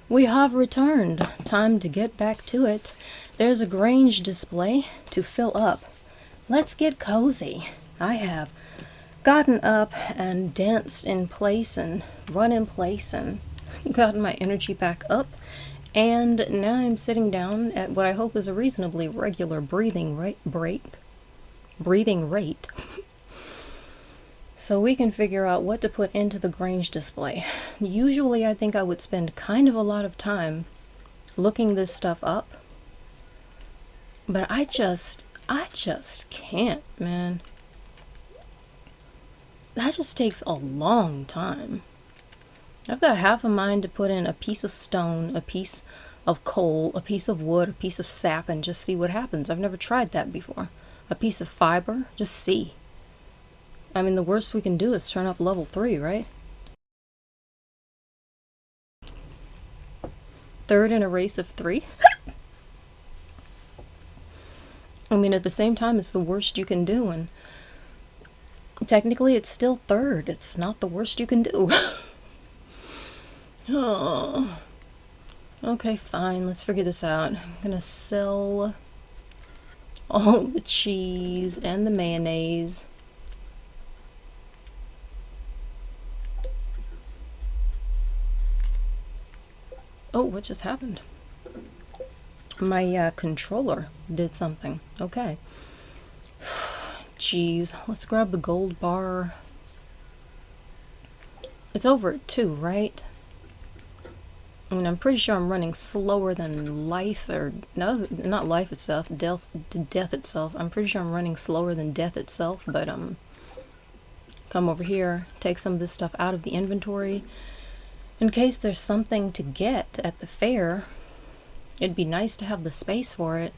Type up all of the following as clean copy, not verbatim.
We have returned. Time to get back to it. There's a Grange display to fill up. Let's get cozy. I have gotten up and danced in place and run in place and gotten my energy back up. And now I'm sitting down at what I hope is a reasonably regular breathing rate. So we can figure out what to put into the Grange display. Usually I think I would spend kind of a lot of time looking this stuff up, but I just can't, man. That just takes a long time. I've got half a mind to put in a piece of stone, a piece of coal, a piece of wood, a piece of sap, and just see what happens. I've never tried that before. A piece of fiber, just see. I mean, the worst we can do is turn up level 3, right? Third in a race of 3? I mean, at the same time, it's the worst you can do, and technically it's still third. It's not the worst you can do. Oh. Okay, fine, let's figure this out. I'm gonna sell all the cheese and the mayonnaise. Oh, what just happened? My controller did something. Okay. Jeez, let's grab the gold bar. It's over at 2, right? I mean, I'm pretty sure I'm running slower than life, or no, not life itself, death itself. I'm pretty sure I'm running slower than death itself, but come over here, take some of this stuff out of the inventory. In case there's something to get at the fair, it'd be nice to have the space for it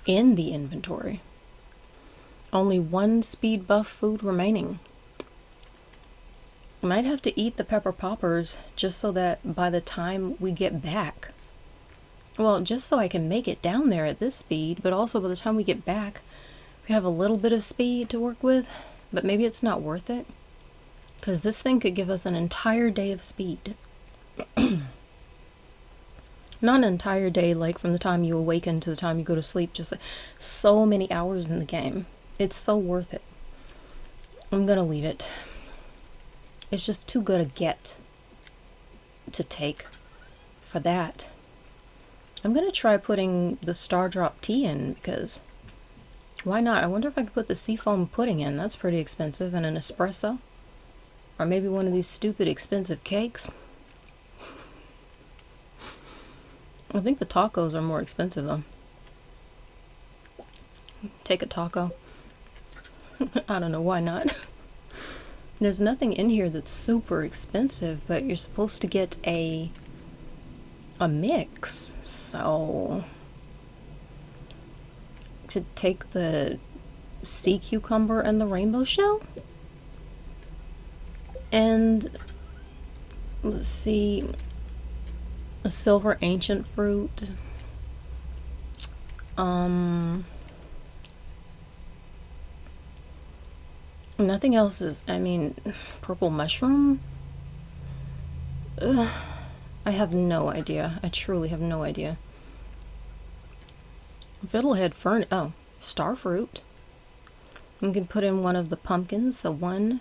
in the inventory. Only 1 speed buff food remaining. I might have to eat the pepper poppers just so that by the time we get back, well, just so I can make it down there at this speed, but also by the time we get back, we can have a little bit of speed to work with, but maybe it's not worth it. Because this thing could give us an entire day of speed. Not an entire day, like from the time you awaken to the time you go to sleep, just like so many hours in the game. It's so worth it. I'm gonna leave it. It's just too good a get to take for that. I'm gonna try putting the Stardrop tea in, because why not? I wonder if I could put the seafoam pudding in. That's pretty expensive. And an espresso. Or maybe one of these stupid expensive cakes. I think the tacos are more expensive though. Take a taco. I don't know, why not? There's nothing in here that's super expensive, but you're supposed to get a mix. So to take the sea cucumber and the rainbow shell? And let's see, a silver ancient fruit. Nothing else is, I mean, purple mushroom? Ugh, I have no idea. I truly have no idea. Fiddlehead fern, oh, star fruit. You can put in one of the pumpkins, so 1,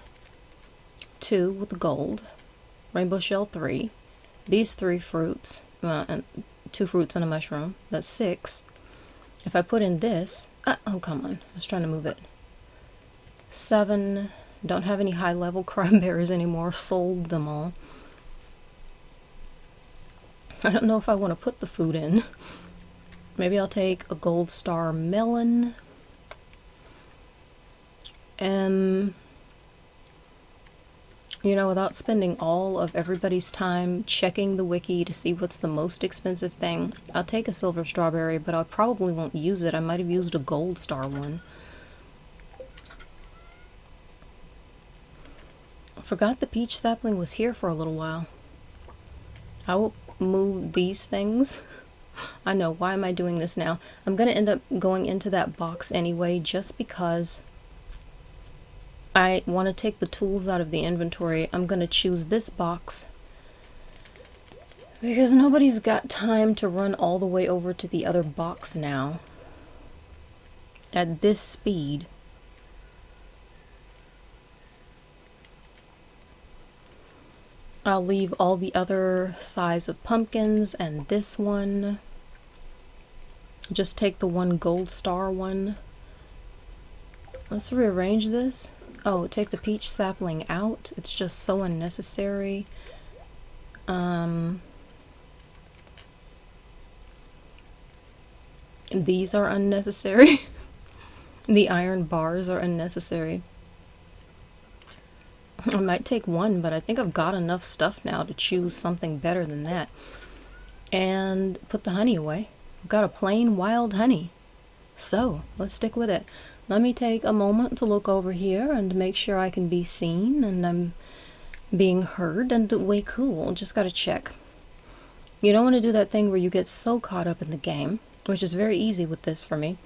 2 with the gold, rainbow shell 3, these 3 fruits, and 2 fruits and a mushroom, that's 6. If I put in this, oh come on, I was trying to move it. 7, don't have any high level cranberries anymore, sold them all. I don't know if I want to put the food in. Maybe I'll take a gold star melon. You know, without spending all of everybody's time checking the wiki to see what's the most expensive thing, I'll take a silver strawberry, but I probably won't use it. I might have used a gold star one. I forgot the peach sapling was here for a little while. I will move these things. I know, why am I doing this now? I'm gonna end up going into that box anyway, just because I want to take the tools out of the inventory. I'm going to choose this box because nobody's got time to run all the way over to the other box now at this speed. I'll leave all the other size of pumpkins and this one. Just take the one gold star one. Let's rearrange this. Oh, take the peach sapling out. It's just so unnecessary. These are unnecessary. The iron bars are unnecessary. I might take one, but I think I've got enough stuff now to choose something better than that. And put the honey away. I've got a plain wild honey. So, let's stick with it. Let me take a moment to look over here and make sure I can be seen and I'm being heard and way cool. Just gotta check. You don't want to do that thing where you get so caught up in the game, which is very easy with this for me,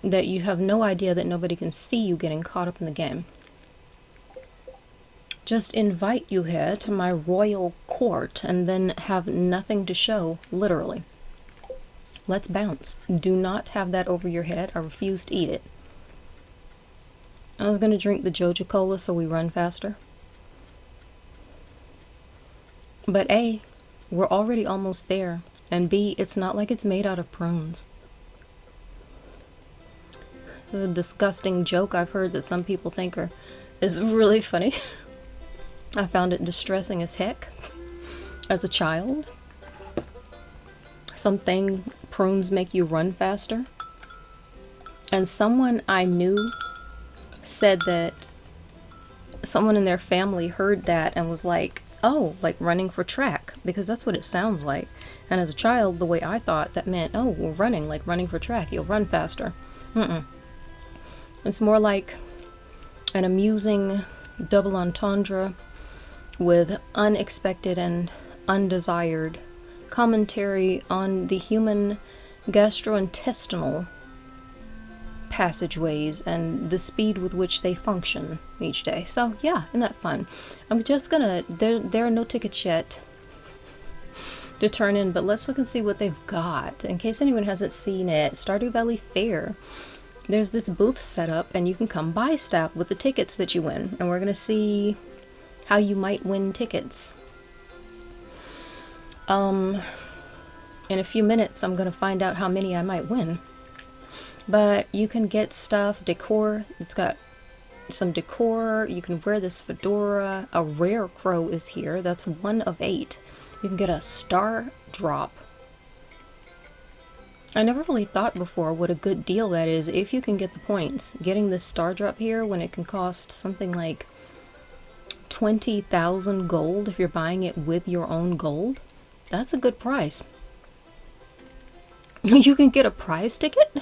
that you have no idea that nobody can see you getting caught up in the game. Just invite you here to my royal court and then have nothing to show, literally. Let's bounce. Do not have that over your head. I refuse to eat it. I was going to drink the Joja Cola so we run faster. But A, we're already almost there. And B, it's not like it's made out of prunes. The disgusting joke I've heard that some people think is really funny. I found it distressing as heck as a child. Something, prunes make you run faster. And someone I knew said that someone in their family heard that and was like, oh, like running for track, because that's what it sounds like. And as a child, the way I thought that meant, oh, we're running, like running for track, you'll run faster. It's more like an amusing double entendre with unexpected and undesired commentary on the human gastrointestinal passageways and the speed with which they function each day. So yeah, isn't that fun? I'm just gonna, there are no tickets yet to turn in, but let's look and see what they've got. In case anyone hasn't seen it, Stardew Valley Fair. There's this booth set up and you can come buy stuff with the tickets that you win. And we're gonna see how you might win tickets. In a few minutes I'm gonna find out how many I might win. But you can get stuff, decor. It's got some decor. You can wear this fedora. A rare crow is here. That's 1 of 8. You can get a star drop. I never really thought before what a good deal that is if you can get the points. Getting this star drop here when it can cost something like 20,000 gold if you're buying it with your own gold. That's a good price. You can get a prize ticket?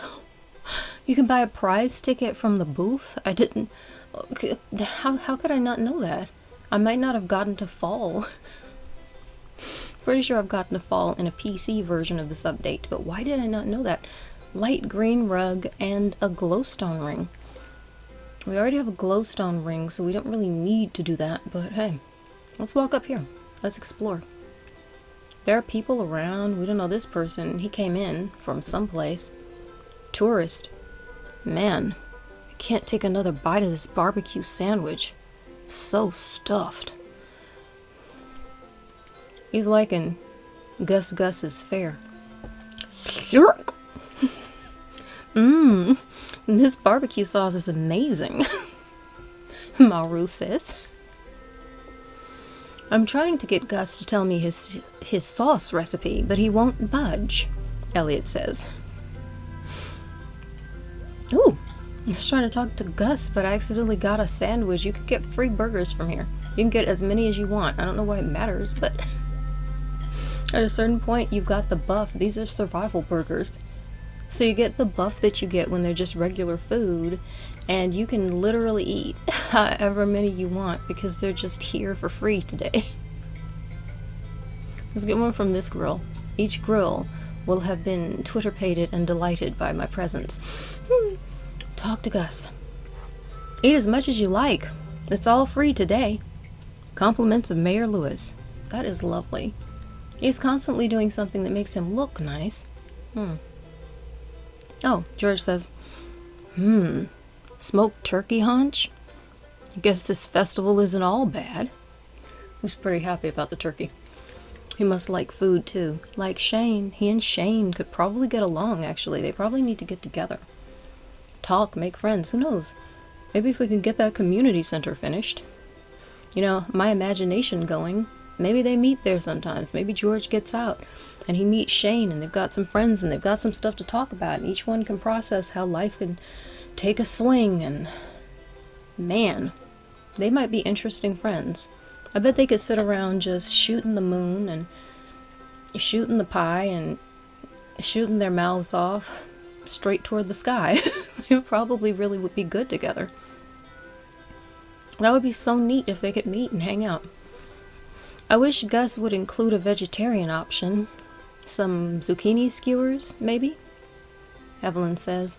You can buy a prize ticket from the booth? I didn't... How could I not know that? I might not have gotten to fall. Pretty sure I've gotten to fall in a PC version of this update, but why did I not know that? Light green rug and a glowstone ring. We already have a glowstone ring, so we don't really need to do that, but hey, let's walk up here. Let's explore. There are people around. We don't know this person. He came in from someplace. Tourist. Man, I can't take another bite of this barbecue sandwich. So stuffed. He's liking Gus's fare. Yerk! This barbecue sauce is amazing. Maru says. I'm trying to get Gus to tell me his sauce recipe, but he won't budge, Elliot says. Ooh, I was trying to talk to Gus, but I accidentally got a sandwich. You could get free burgers from here. You can get as many as you want. I don't know why it matters, but at a certain point, you've got the buff. These are survival burgers. So you get the buff that you get when they're just regular food, and you can literally eat however many you want because they're just here for free today. Let's get one from this grill. Each grill will have been Twitter-pated and delighted by my presence. Talk to Gus. Eat as much as you like. It's all free today. Compliments of Mayor Lewis. That is lovely. He's constantly doing something that makes him look nice. Oh, George says, smoked turkey haunch? I guess this festival isn't all bad. He's pretty happy about the turkey. He must like food too. Like Shane. He and Shane could probably get along, actually. They probably need to get together. Talk, make friends, who knows? Maybe if we can get that community center finished. You know, my imagination going. Maybe they meet there sometimes. Maybe George gets out and he meets Shane and they've got some friends and they've got some stuff to talk about and each one can process how life can take a swing and... Man, they might be interesting friends. I bet they could sit around just shooting the moon and shooting the pie and shooting their mouths off straight toward the sky. They probably really would be good together. That would be so neat if they could meet and hang out. I wish Gus would include a vegetarian option. Some zucchini skewers, maybe? Evelyn says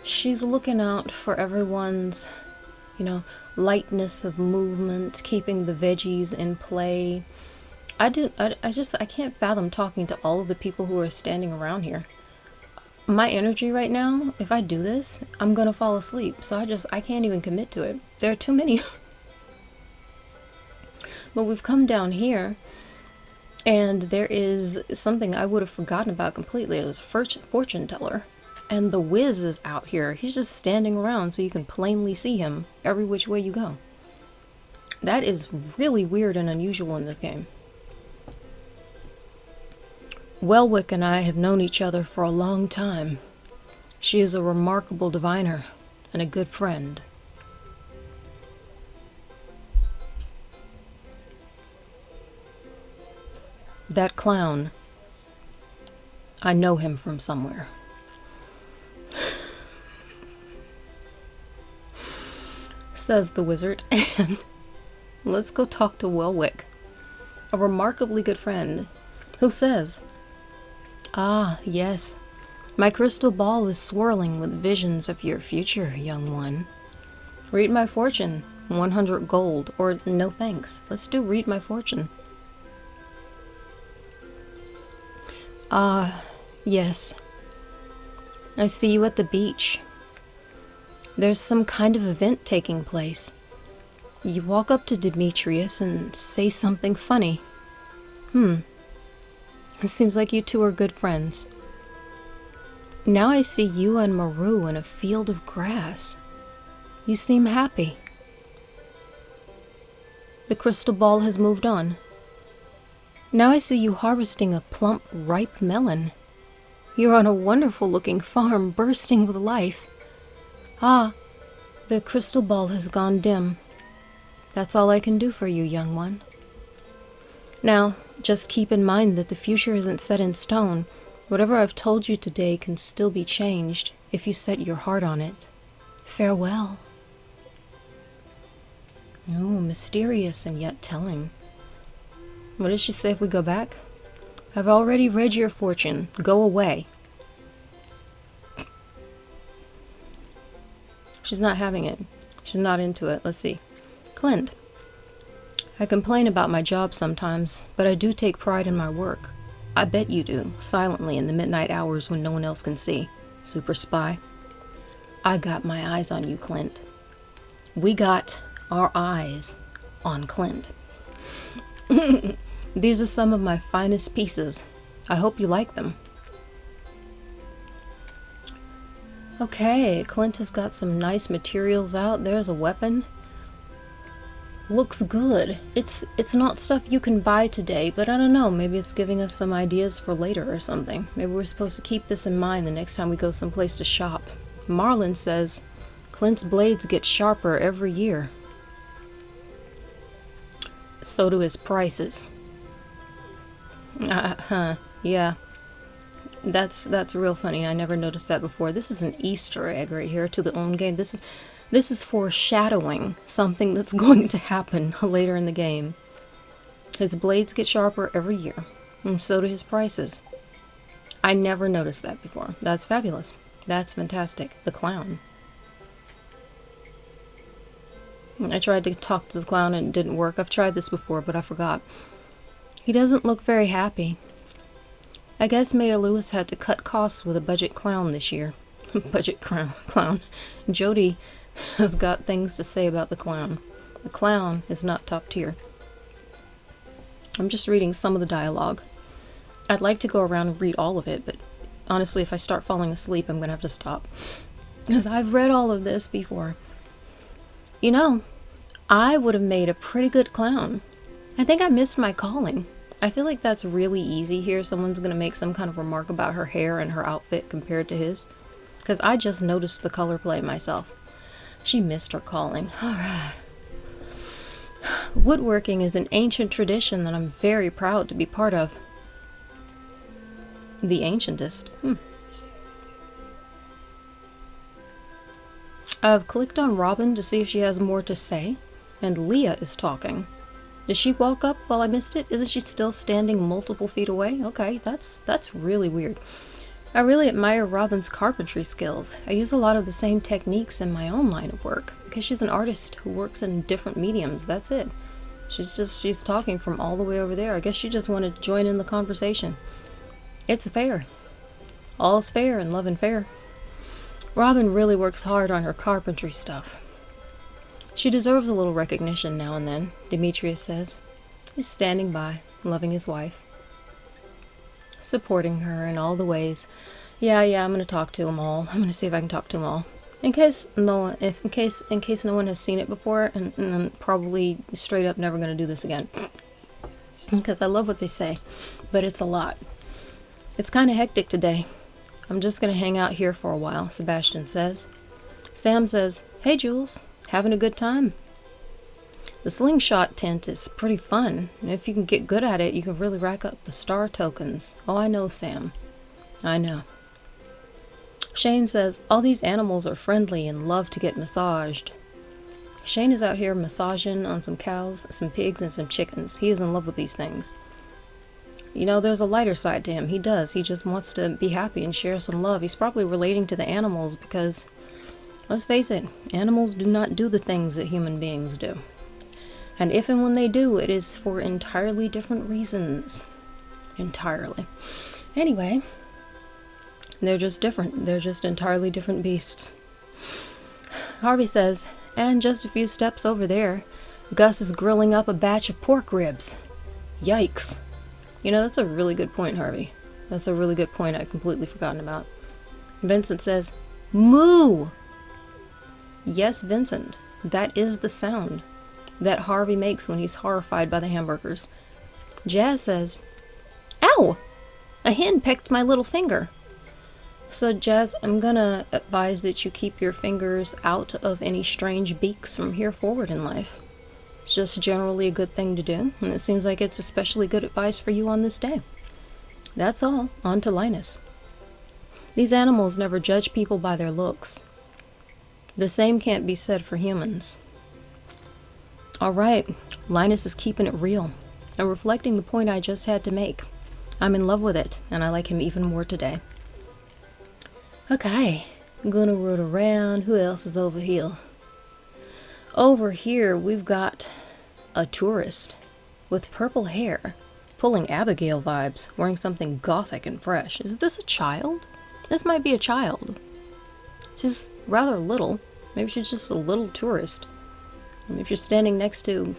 she's looking out for everyone's, lightness of movement, keeping the veggies in play. I can't fathom talking to all of the people who are standing around here. My energy right now, if I do this, I'm gonna fall asleep. So I can't even commit to it. There are too many. But we've come down here, and there is something I would have forgotten about completely. It was a fortune teller. And the Wiz is out here. He's just standing around so you can plainly see him every which way you go. That is really weird and unusual in this game. Welwick and I have known each other for a long time. She is a remarkable diviner and a good friend. That clown, I know him from somewhere. Says the wizard, and let's go talk to Welwick, a remarkably good friend, who says, "Ah, yes, my crystal ball is swirling with visions of your future, young one. Read my fortune, 100 gold, or no thanks. Let's do read my fortune." Ah, yes. I see you at the beach. There's some kind of event taking place. You walk up to Demetrius and say something funny. It seems like you two are good friends. Now I see you and Maru in a field of grass. You seem happy. The crystal ball has moved on. Now I see you harvesting a plump, ripe melon. You're on a wonderful-looking farm bursting with life. Ah, the crystal ball has gone dim. That's all I can do for you, young one. Now, just keep in mind that the future isn't set in stone. Whatever I've told you today can still be changed if you set your heart on it. Farewell. Oh, mysterious and yet telling. What does she say if we go back? I've already read your fortune. Go away. She's not having it. She's not into it. Let's see. Clint. I complain about my job sometimes, but I do take pride in my work. I bet you do, silently in the midnight hours when no one else can see. Super spy. I got my eyes on you, Clint. We got our eyes on Clint. These are some of my finest pieces. I hope you like them. Okay, Clint has got some nice materials out. There's a weapon. Looks good. It's not stuff you can buy today, but I don't know. Maybe it's giving us some ideas for later or something. Maybe we're supposed to keep this in mind the next time we go someplace to shop. Marlin says Clint's blades get sharper every year. So do his prices. Yeah. That's real funny. I never noticed that before. This is an Easter egg right here to the own game. This is foreshadowing something that's going to happen later in the game. His blades get sharper every year, and so do his prices. I never noticed that before. That's fabulous. That's fantastic. The clown. I tried to talk to the clown and it didn't work. I've tried this before, but I forgot. He doesn't look very happy. I guess Mayor Lewis had to cut costs with a budget clown this year. Budget clown. Jody has got things to say about the clown. The clown is not top tier. I'm just reading some of the dialogue. I'd like to go around and read all of it, but honestly, if I start falling asleep, I'm gonna have to stop. Because I've read all of this before. You know, I would have made a pretty good clown. I think I missed my calling. I feel like that's really easy here. Someone's gonna make some kind of remark about her hair and her outfit compared to his. Because I just noticed the color play myself. She missed her calling. Alright. Woodworking is an ancient tradition that I'm very proud to be part of. The ancientest. I've clicked on Robin to see if she has more to say, and Leah is talking. Did she walk up while I missed it? Isn't she still standing multiple feet away? Okay, that's really weird. I really admire Robin's carpentry skills. I use a lot of the same techniques in my own line of work, because she's an artist who works in different mediums, that's it. She's talking from all the way over there. I guess she just wanted to join in the conversation. It's fair. All's fair in love and fair. Robin really works hard on her carpentry stuff. She deserves a little recognition now and then, Demetrius says. He's standing by, loving his wife. Supporting her in all the ways. Yeah, I'm gonna talk to them all. I'm gonna see if I can talk to them all. In case no one has seen it before, and I'm probably straight up never gonna do this again. Because I love what they say, but it's a lot. It's kind of hectic today. I'm just gonna hang out here for a while, Sebastian says. Sam says, hey Jules, having a good time? The slingshot tent is pretty fun, and if you can get good at it, you can really rack up the star tokens. Oh, I know, Sam. I know. Shane says, all these animals are friendly and love to get massaged. Shane is out here massaging on some cows, some pigs, and some chickens. He is in love with these things. You know, there's a lighter side to him. He does. He just wants to be happy and share some love. He's probably relating to the animals because, let's face it, animals do not do the things that human beings do. And if and when they do, it is for entirely different reasons. Entirely. Anyway, they're just different. They're just entirely different beasts. Harvey says, and just a few steps over there, Gus is grilling up a batch of pork ribs. Yikes. You know, that's a really good point, Harvey. That's a really good point I'd completely forgotten about. Vincent says, moo! Yes, Vincent, that is the sound that Harvey makes when he's horrified by the hamburgers. Jazz says, ow! A hen pecked my little finger. So, Jazz, I'm gonna advise that you keep your fingers out of any strange beaks from here forward in life. It's just generally a good thing to do, and it seems like it's especially good advice for you on this day. That's all. On to Linus. These animals never judge people by their looks. The same can't be said for humans. Alright, Linus is keeping it real, and reflecting the point I just had to make. I'm in love with it, and I like him even more today. Okay, I'm gonna root around. Who else is over here? Over here, we've got a tourist with purple hair, pulling Abigail vibes, wearing something gothic and fresh. Is this a child? This might be a child. She's rather little. Maybe she's just a little tourist. And if you're standing next to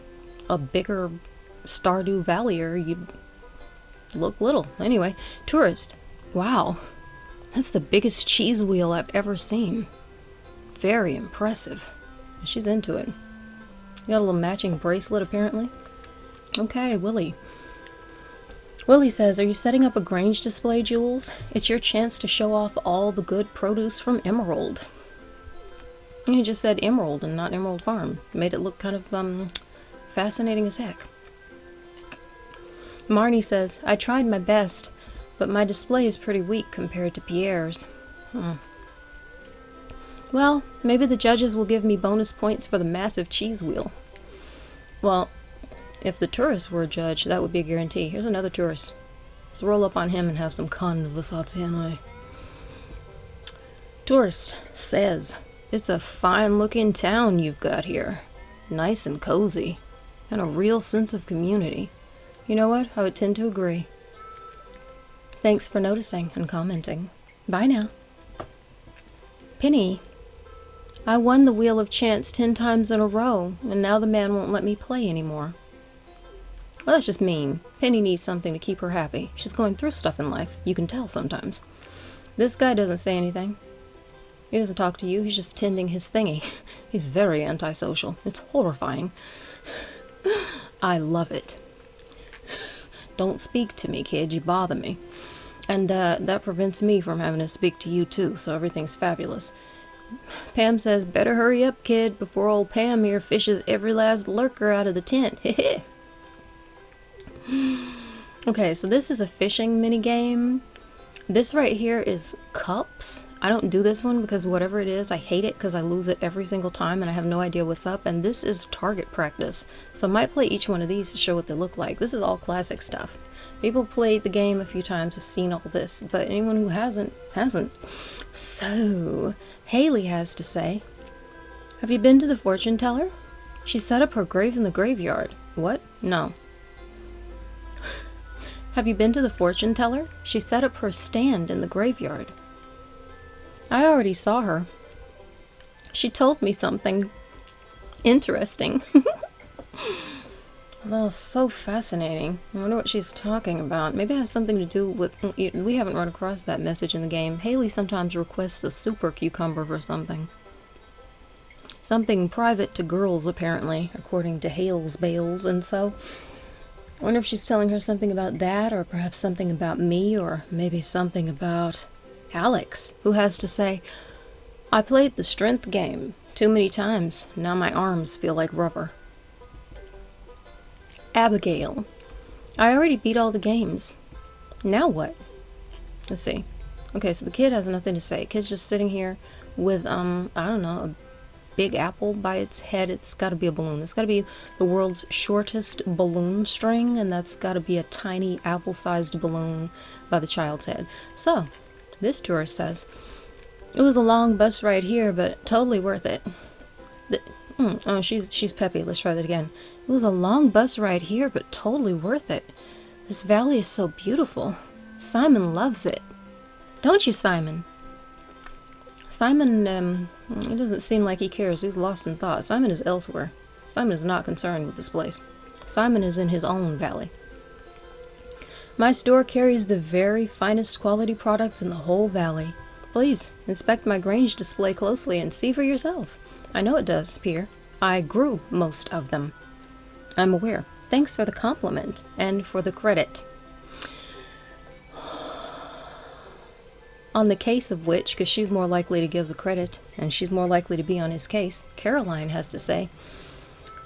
a bigger Stardew Vallier, you'd look little. Anyway, tourist. Wow. That's the biggest cheese wheel I've ever seen. Very impressive. She's into it. Got a little matching bracelet, apparently. Okay, Willie. Willie says, are you setting up a Grange display, Jules? It's your chance to show off all the good produce from Emerald. He just said Emerald and not Emerald Farm. Made it look kind of, fascinating as heck. Marnie says, I tried my best, but my display is pretty weak compared to Pierre's. Well, maybe the judges will give me bonus points for the massive cheese wheel. Well, if the tourist were a judge, that would be a guarantee. Here's another tourist. Let's roll up on him and have some conversation. Tourist says, it's a fine-looking town you've got here. nice and cozy, and a real sense of community. You know what? I would tend to agree. Thanks for noticing and commenting. Bye now. Penny, I won the Wheel of Chance 10 times in a row, and now the man won't let me play anymore. Well, that's just mean. Penny needs something to keep her happy. She's going through stuff in life. You can tell sometimes. This guy doesn't say anything. He doesn't talk to you. He's just tending his thingy. He's very antisocial. It's horrifying. I love it. Don't speak to me, kid. You bother me. And that prevents me from having to speak to you too, so everything's fabulous. Pam says, better hurry up, kid, before old Pam here fishes every last lurker out of the tent. Heh. Okay, so this is a fishing mini game. This right here is cups. I don't do this one because whatever it is, I hate it because I lose it every single time and I have no idea what's up. And this is target practice. So I might play each one of these to show what they look like. This is all classic stuff. People played the game a few times, have seen all this, but anyone who hasn't. So, Haley has to say, have you been to the fortune teller? She set up her grave in the graveyard. What? No. Have you been to the fortune teller? She set up her stand in the graveyard. I already saw her. She told me something interesting. That was so fascinating. I wonder what she's talking about. Maybe it has something to do with... We haven't run across that message in the game. Haley sometimes requests a super cucumber for something. Something private to girls, apparently, according to Hales Bales, and so... I wonder if she's telling her something about that, or perhaps something about me, or maybe something about Alex, who has to say, I played the strength game too many times. Now my arms feel like rubber. Abigail, I already beat all the games. Now what? Let's see. Okay, so the kid has nothing to say. Kid's just sitting here with, I don't know, a big apple by its head. It's got to be a balloon. It's got to be the world's shortest balloon string, and that's got to be a tiny apple-sized balloon by the child's head. So, this tourist says, it was a long bus ride here, but totally worth it. Oh, she's peppy. Let's try that again. It was a long bus ride here, but totally worth it. This valley is so beautiful. Simon loves it. Don't you, Simon? Simon, it doesn't seem like he cares. He's lost in thought. Simon is elsewhere. Simon is not concerned with this place. Simon is in his own valley. My store carries the very finest quality products in the whole valley. Please, inspect my Grange display closely and see for yourself. I know it does, Pierre. I grew most of them. I'm aware. Thanks for the compliment and for the credit. On the case of which, because she's more likely to give the credit, and she's more likely to be on his case, Caroline has to say,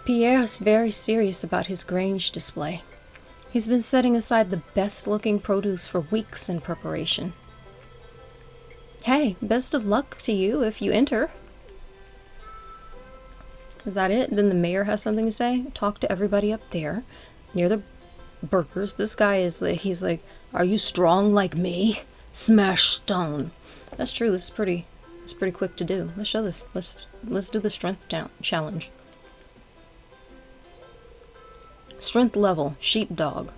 Pierre's very serious about his Grange display. He's been setting aside the best-looking produce for weeks in preparation. Hey, best of luck to you if you enter. Is that it? Then the mayor has something to say. Talk to everybody up there, near the burgers. This guy is like, he's like, are you strong like me? Smash stone. That's true. This is pretty quick to do. Let's show this. Let's do the strength challenge. Strength level, sheepdog.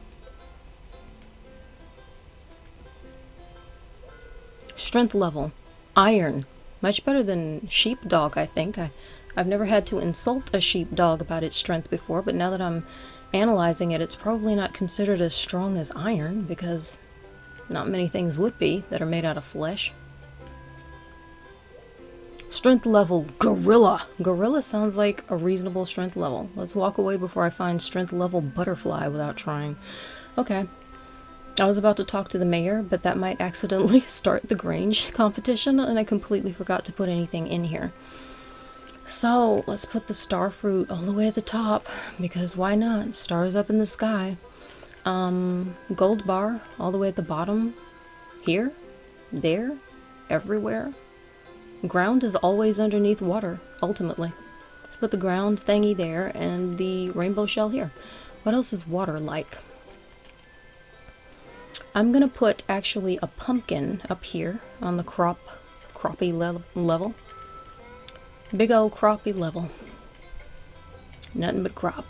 Strength level, iron. Much better than sheepdog, I think. I've never had to insult a sheepdog about its strength before, but now that I'm analyzing it, it's probably not considered as strong as iron, because not many things would be that are made out of flesh. Strength level, gorilla. Gorilla sounds like a reasonable strength level. Let's walk away before I find strength level butterfly without trying. Okay. I was about to talk to the mayor, but that might accidentally start the Grange competition, and I completely forgot to put anything in here. So, let's put the star fruit all the way at the top, because why not? Stars up in the sky. Gold bar all the way at the bottom. Here, there, everywhere. Ground is always underneath water, ultimately. Let's put the ground thingy there and the rainbow shell here. What else is water like? I'm gonna put actually a pumpkin up here on the crappie level. Big old crappie level. Nothing but crop.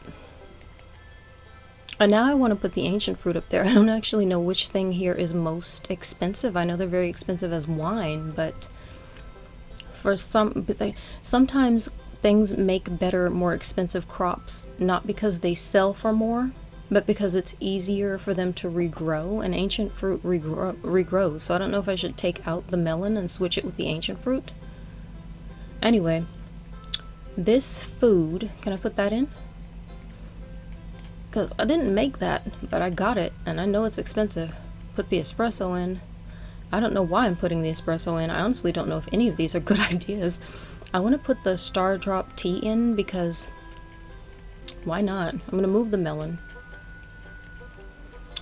And now I want to put the ancient fruit up there. I don't actually know which thing here is most expensive. I know they're very expensive as wine, but for sometimes things make better, more expensive crops, not because they sell for more, but because it's easier for them to regrow, and ancient fruit regrows. So I don't know if I should take out the melon and switch it with the ancient fruit. Anyway, this food, can I put that in? Because I didn't make that, but I got it, and I know it's expensive. Put the espresso in. I don't know why I'm putting the espresso in. I honestly don't know if any of these are good ideas. I want to put the Stardew tea in because why not? I'm going to move the melon.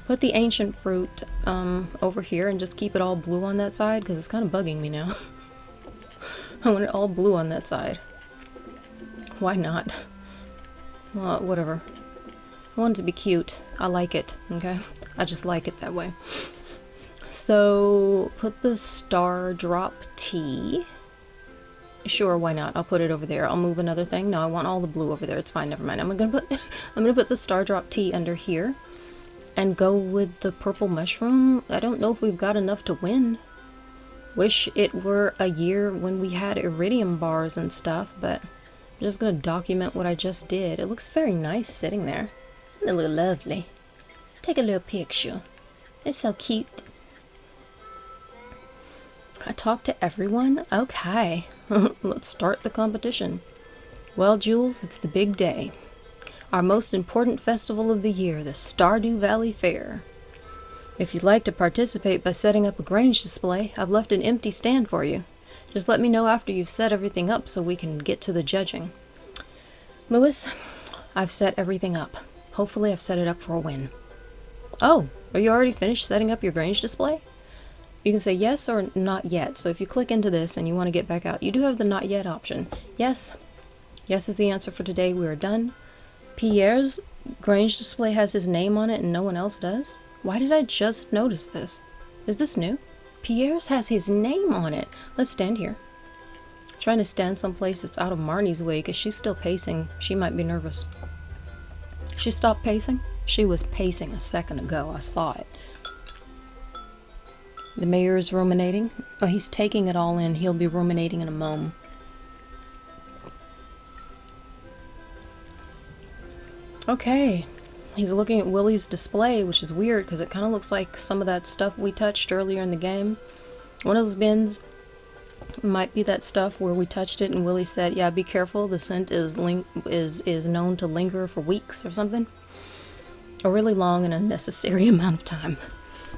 Put the ancient fruit over here and just keep it all blue on that side because it's kind of bugging me now. I want it all blue on that side. Why not? Well, whatever. I want it to be cute. I like it, okay? I just like it that way. So, put the Stardew tea. Sure, why not? I'll put it over there. I'll move another thing. No, I want all the blue over there. It's fine, never mind. I'm gonna put the Stardew tea under here and go with the purple mushroom. I don't know if we've got enough to win. Wish it were a year when we had iridium bars and stuff, but I'm just gonna document what I just did. It looks very nice sitting there. It looks lovely. Let's take a little picture. It's so cute. I talked to everyone? Okay. Let's start the competition. Well, Jules, it's the big day. Our most important festival of the year, the Stardew Valley Fair. If you'd like to participate by setting up a Grange display, I've left an empty stand for you. Just let me know after you've set everything up so we can get to the judging. Lewis, I've set everything up. Hopefully I've set it up for a win. Oh, are you already finished setting up your Grange display? You can say yes or not yet. So if you click into this and you want to get back out, you do have the not yet option. Yes. Yes is the answer for today. We are done. Pierre's Grange display has his name on it and no one else does? Why did I just notice this? Is this new? Pierre's has his name on it. Let's stand here. I'm trying to stand someplace that's out of Marnie's way because she's still pacing. She might be nervous. She stopped pacing? She was pacing a second ago. I saw it. The mayor is ruminating. Oh, he's taking it all in. He'll be ruminating in a moment. Okay. He's looking at Willie's display, which is weird because it kind of looks like some of that stuff we touched earlier in the game. One of those bins might be that stuff where we touched it and Willie said, yeah, be careful, the scent is known to linger for weeks or something. A really long and unnecessary amount of time.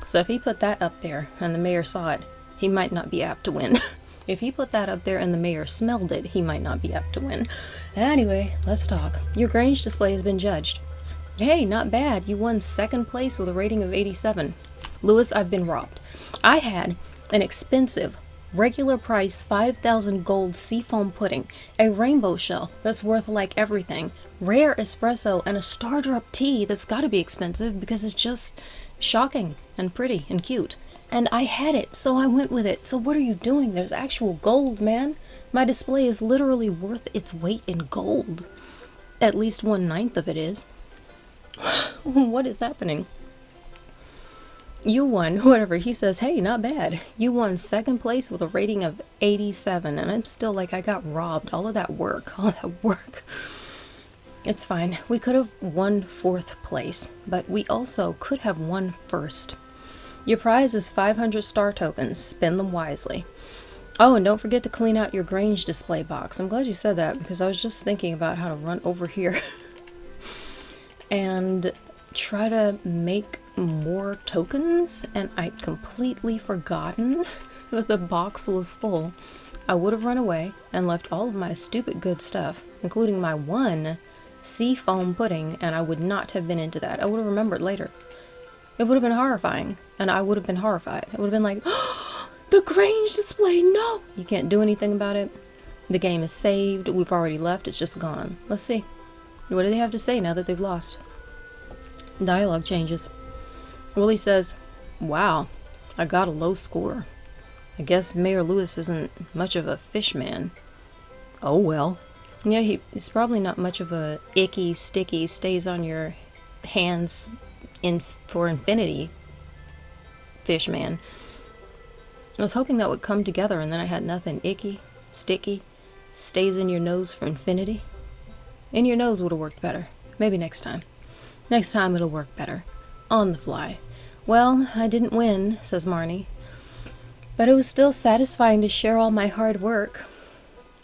So if he put that up there and the mayor saw it, he might not be apt to win. If he put that up there and the mayor smelled it, he might not be apt to win. Anyway, let's talk. Your Grange display has been judged. Hey, not bad. You won second place with a rating of 87. Lewis, I've been robbed. I had an expensive, regular price 5,000 gold seafoam pudding, a rainbow shell that's worth like everything, rare espresso, and a Stardew tea that's gotta be expensive because it's just shocking and pretty and cute. And I had it, so I went with it. So what are you doing? There's actual gold, man. My display is literally worth its weight in gold. At least 1/9 of it is. What is happening? You won, whatever. He says, hey, not bad. You won second place with a rating of 87. And I'm still like, I got robbed. All that work. It's fine. We could have won 4th place, but we also could have won 1st. Your prize is 500 star tokens. Spend them wisely. Oh, and don't forget to clean out your Grange display box. I'm glad you said that because I was just thinking about how to run over here and try to make more tokens, and I'd completely forgotten that the box was full. I would have run away and left all of my stupid good stuff, including my one sea foam pudding, and I would not have been into that. I would have remembered later. It would have been horrifying, and I would have been horrified. I would have been like, oh, the Grange display, no! You can't do anything about it. The game is saved. We've already left. It's just gone. Let's see. What do they have to say now that they've lost? Dialogue changes. Willie says, wow, I got a low score. I guess Mayor Lewis isn't much of a fish man. Oh well. Yeah, he's probably not much of a icky, sticky, stays on your hands for infinity fish man. I was hoping that would come together, and then I had nothing. Icky, sticky, stays in your nose for infinity. In your nose would have worked better. Maybe next time. Next time it'll work better. On the fly. Well, I didn't win, says Marnie. But it was still satisfying to share all my hard work.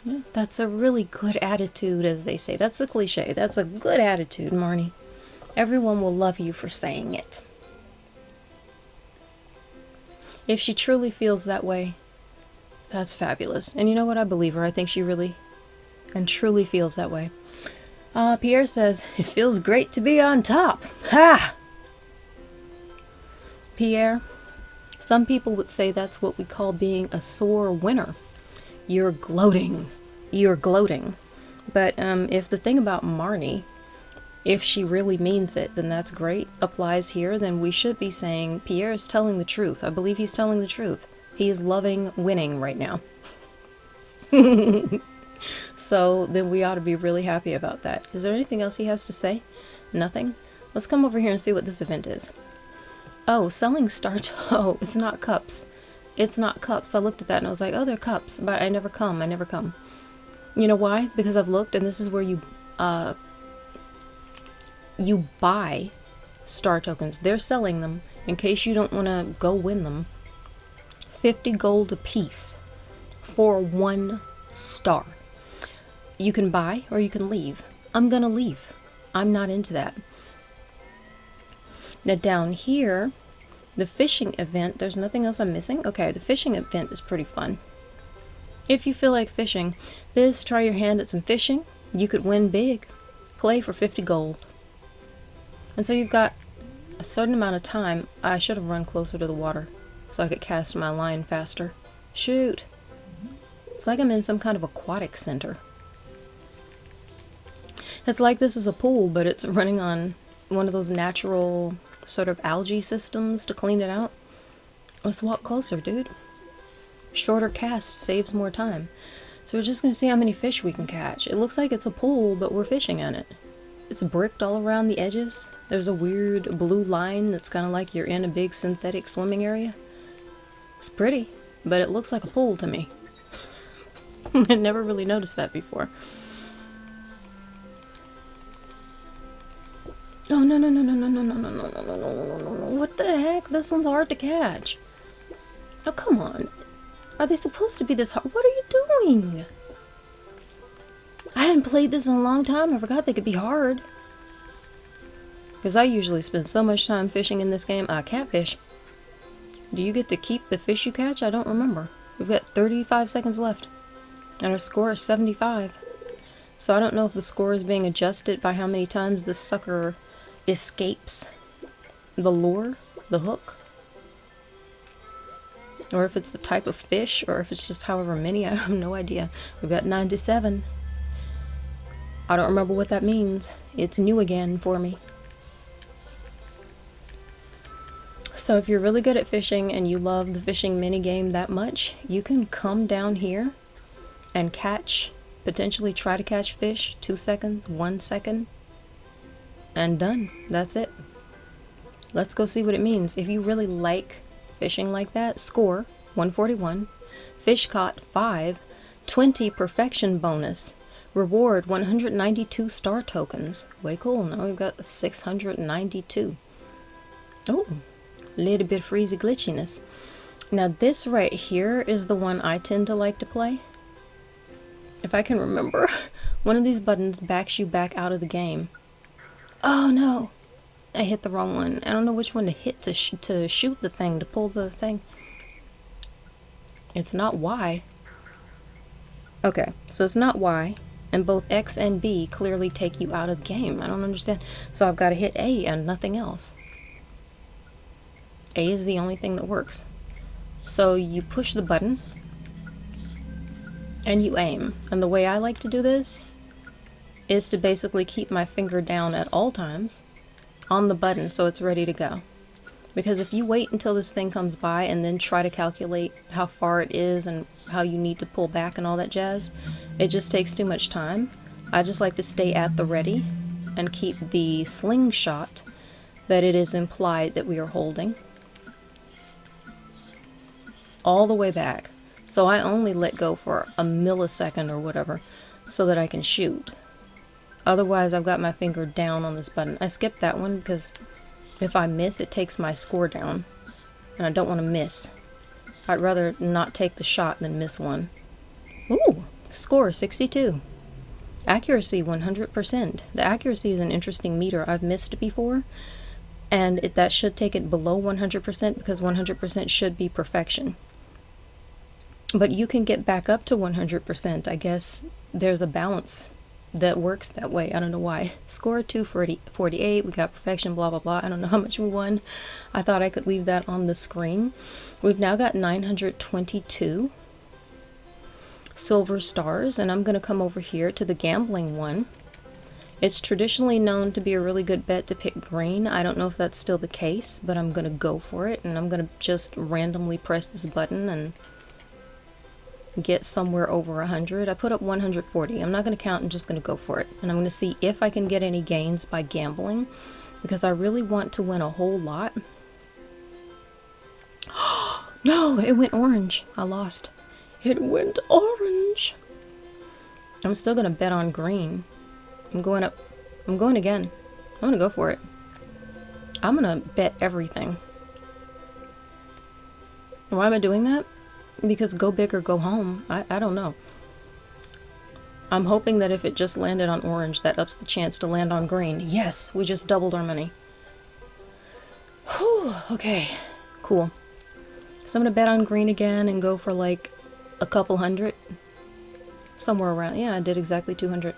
Yeah, that's a really good attitude, as they say. That's a cliche. That's a good attitude, Marnie. Everyone will love you for saying it. If she truly feels that way, that's fabulous. And you know what? I believe her. I think she really and truly feels that way. Pierre says, it feels great to be on top. Ha! Pierre, some people would say that's what we call being a sore winner. You're gloating. You're gloating. But if the thing about Marnie, if she really means it, then that's great, applies here, then we should be saying Pierre is telling the truth. I believe he's telling the truth. He is loving winning right now. So then we ought to be really happy about that. Is there anything else he has to say? Nothing? Let's come over here and see what this event is. Oh, selling oh, it's not cups. It's not cups. I looked at that and I was like, oh, they're cups, but I never come. You know why? Because I've looked, and this is where you buy star tokens. They're selling them in case you don't want to go win them. 50 gold a piece for 1 star. You can buy or you can leave. I'm gonna leave. I'm not into that. Now down here, the fishing event, there's nothing else I'm missing? Okay, the fishing event is pretty fun. If you feel like fishing, try your hand at some fishing. You could win big. Play for 50 gold. And so you've got a certain amount of time. I should have run closer to the water so I could cast my line faster. Shoot. It's like I'm in some kind of aquatic center. It's like this is a pool, but it's running on one of those natural sort of algae systems to clean it out. Let's walk closer, dude. Shorter cast saves more time. So we're just going to see how many fish we can catch. It looks like it's a pool, but we're fishing in it. It's bricked all around the edges. There's a weird blue line that's kind of like you're in a big synthetic swimming area. It's pretty, but it looks like a pool to me. I never really noticed that before. Oh, no. What the heck? This one's hard to catch. Oh, come on. Are they supposed to be this hard? What are you doing? I hadn't played this in a long time. I forgot they could be hard. Because I usually spend so much time fishing in this game. I can't fish. Do you get to keep the fish you catch? I don't remember. We've got 35 seconds left. And our score is 75. So I don't know if the score is being adjusted by how many times this sucker escapes the lure, the hook. Or if it's the type of fish, or if it's just however many. I have no idea. We've got 97. I don't remember what that means. It's new again for me. So if you're really good at fishing and you love the fishing minigame that much, you can come down here and potentially try to catch fish. 2 seconds, 1 second, and done. That's it. Let's go see what it means. If you really like fishing like that, score 141, fish caught 5, 20 perfection bonus, reward 192 star tokens. Way cool. Now we've got 692. Oh, a little bit freezy glitchiness. Now this right here is the one I tend to like to play. If I can remember, one of these buttons backs you back out of the game. Oh no, I hit the wrong one. I don't know which one to hit to shoot the thing, to pull the thing. It's not Y. Okay, so it's not Y, and both X and B clearly take you out of the game. I don't understand. So I've got to hit A and nothing else. A is the only thing that works. So you push the button and you aim. And the way I like to do this is to basically keep my finger down at all times on the button so it's ready to go. Because if you wait until this thing comes by and then try to calculate how far it is and how you need to pull back and all that jazz, it just takes too much time. I just like to stay at the ready and keep the slingshot that it is implied that we are holding all the way back. So I only let go for a millisecond or whatever so that I can shoot. Otherwise, I've got my finger down on this button. I skipped that one because if I miss, it takes my score down. And I don't want to miss. I'd rather not take the shot than miss one. Ooh, score 62. Accuracy 100%. The accuracy is an interesting meter. I've missed before. And that should take it below 100% because 100% should be perfection. But you can get back up to 100%. I guess there's a balance that works that way. I don't know why. Score 248. We got perfection, blah, blah, blah. I don't know how much we won. I thought I could leave that on the screen. We've now got 922 silver stars. And I'm going to come over here to the gambling one. It's traditionally known to be a really good bet to pick green. I don't know if that's still the case, but I'm going to go for it. And I'm going to just randomly press this button and get somewhere over 100. I put up 140. I'm not going to count. I'm just going to go for it. And I'm going to see if I can get any gains by gambling because I really want to win a whole lot. No, it went orange. I lost. It went orange. I'm still going to bet on green. I'm going up. I'm going again. I'm going to go for it. I'm going to bet everything. Why am I doing that? Because go big or go home. I don't know. I'm hoping that if it just landed on orange, that ups the chance to land on green. Yes, we just doubled our money. Whew, okay, cool. So I'm going to bet on green again and go for like a couple hundred. Somewhere around. Yeah, I did exactly 200.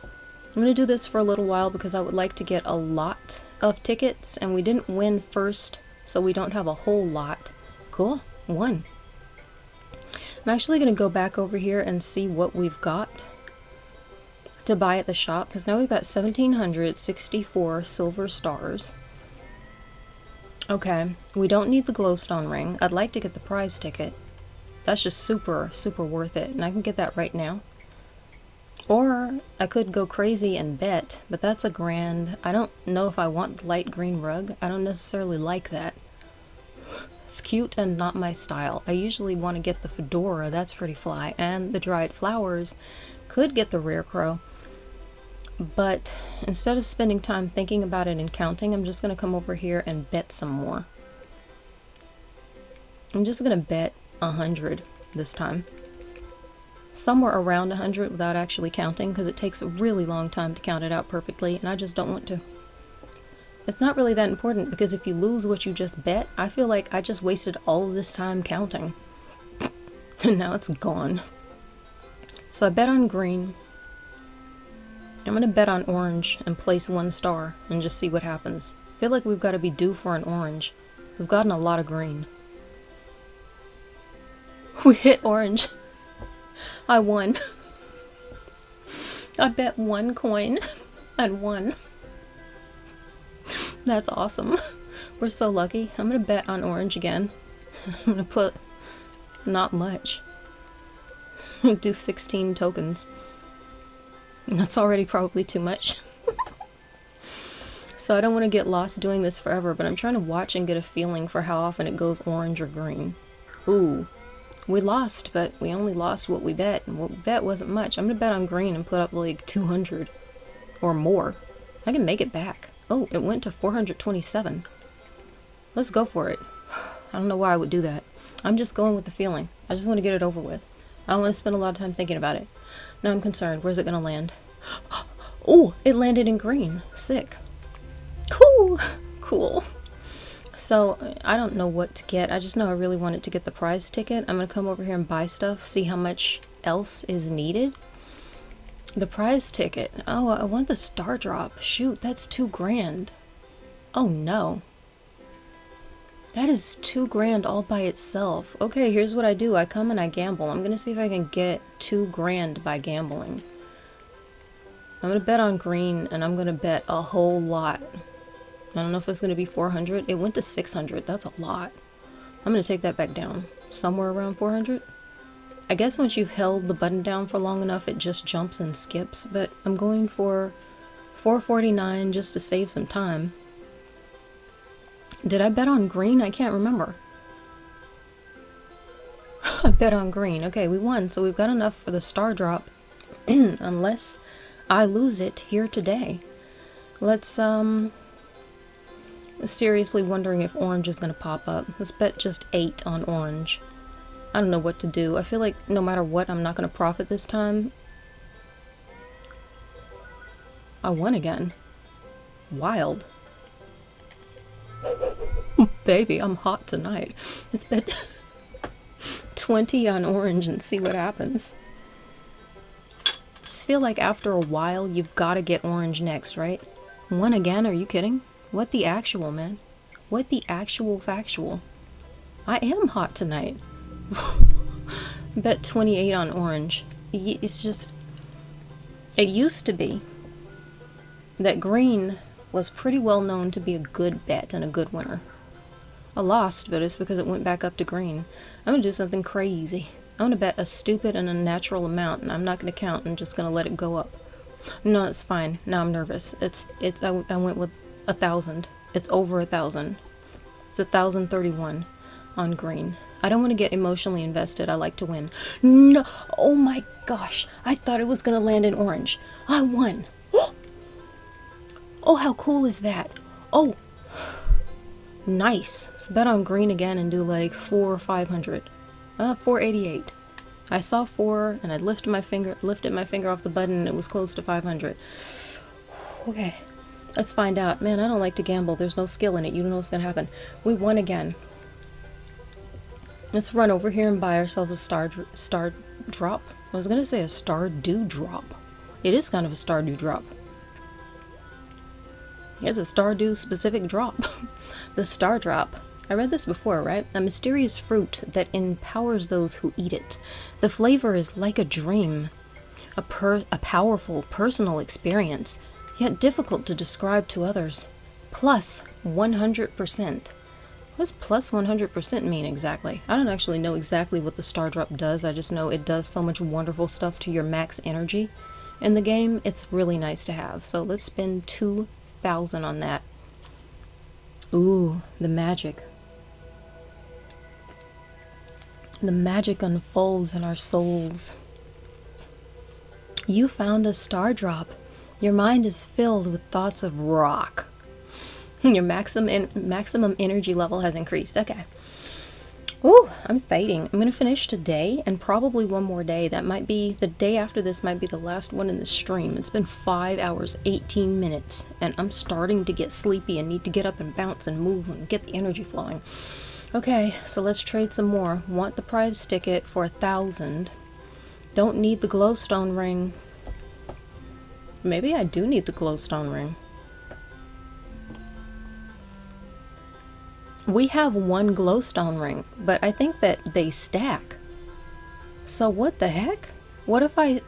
I'm going to do this for a little while because I would like to get a lot of tickets. And we didn't win first, so we don't have a whole lot. Cool, won. I'm actually going to go back over here and see what we've got to buy at the shop, because now we've got 1,764 silver stars. Okay, we don't need the glowstone ring. I'd like to get the prize ticket. That's just super, super worth it, and I can get that right now. Or I could go crazy and bet, but that's $1,000. I don't know if I want the light green rug. I don't necessarily like that. It's cute and not my style. I usually want to get the fedora, that's pretty fly, and the dried flowers. Could get the rare crow, but instead of spending time thinking about it and counting, I'm just going to come over here and bet some more. I'm just going to bet 100 this time. Somewhere around 100 without actually counting, because it takes a really long time to count it out perfectly, and I just don't want to. It's not really that important, because if you lose what you just bet, I feel like I just wasted all of this time counting. And now it's gone. So I bet on green. I'm going to bet on orange and place 1 star and just see what happens. I feel like we've got to be due for an orange. We've gotten a lot of green. We hit orange. I won. I bet 1 coin and won. That's awesome. We're so lucky. I'm going to bet on orange again. I'm going to put not much. Do 16 tokens. That's already probably too much. So I don't want to get lost doing this forever, but I'm trying to watch and get a feeling for how often it goes orange or green. Ooh. We lost, but we only lost what we bet, and what we bet wasn't much. I'm going to bet on green and put up like 200 or more. I can make it back. Oh, it went to 427. Let's go for it. I don't know why I would do that. I'm just going with the feeling. I just want to get it over with. I don't want to spend a lot of time thinking about it. Now I'm concerned. Where's it going to land? Oh, it landed in green. Sick. Cool. Cool. So, I don't know what to get. I just know I really wanted to get the prize ticket. I'm going to come over here and buy stuff, see how much else is needed. The prize ticket. Oh, I want the star drop. Shoot, that's $2,000. Oh no. That is $2,000 all by itself. Okay, here's what I do. I come and I gamble. I'm gonna see if I can get $2,000 by gambling. I'm gonna bet on green, and I'm gonna bet a whole lot. I don't know if it's gonna be 400. It went to 600. That's a lot. I'm gonna take that back down. Somewhere around 400. I guess once you've held the button down for long enough, it just jumps and skips, but I'm going for 449 just to save some time. Did I bet on green? I can't remember. I bet on green. Okay, we won, so we've got enough for the star drop. Unless I lose it here today. Let's, seriously wondering if orange is gonna pop up. Let's bet just 8 on orange. I don't know what to do. I feel like no matter what, I'm not gonna profit this time. I won again. Wild. Baby, I'm hot tonight. Let's bet 20 on orange and see what happens. Just feel like after a while, you've got to get orange next, right? One again? Are you kidding? What the actual, man? What the actual factual? I am hot tonight. Bet 28 on orange. It's just... It used to be that green was pretty well known to be a good bet and a good winner. I lost, but it's because it went back up to green. I'm gonna do something crazy. I'm gonna bet a stupid and unnatural amount, and I'm not gonna count. I'm just gonna let it go up. No, it's fine. Now I'm nervous. I went with 1,000. It's over 1,000. It's 1,031 on green. I don't want to get emotionally invested. I like to win. No! Oh my gosh! I thought it was gonna land in orange. I won. Oh, how cool is that? Oh, nice. Let's bet on green again and do like 4 or 500. 488. I saw 4 and I lifted my finger off the button and it was close to 500. Okay, let's find out. Man, I don't like to gamble. There's no skill in it. You don't know what's gonna happen. We won again. Let's run over here and buy ourselves a star drop. I was gonna say a Stardew drop. It is kind of a Stardew drop. It's a Stardew specific drop. The star drop. I read this before, right? A mysterious fruit that empowers those who eat it. The flavor is like a dream. A powerful personal experience, yet difficult to describe to others. Plus 100%. What does plus 100% mean exactly? I don't actually know exactly what the star drop does. I just know it does so much wonderful stuff to your max energy in the game. It's really nice to have. So let's spend 2,000 on that. Ooh, the magic. The magic unfolds in our souls. You found a star drop. Your mind is filled with thoughts of rock. Your maximum energy level has increased. Okay. Ooh, I'm fading. I'm going to finish today and probably one more day. That might be, the day after this might be the last one in the stream. It's been 5 hours, 18 minutes, and I'm starting to get sleepy and need to get up and bounce and move and get the energy flowing. Okay, so let's trade some more. Want the prize ticket for 1,000. Don't need the glowstone ring. Maybe I do need the glowstone ring. We have one glowstone ring, but I think that they stack. So what the heck? What if I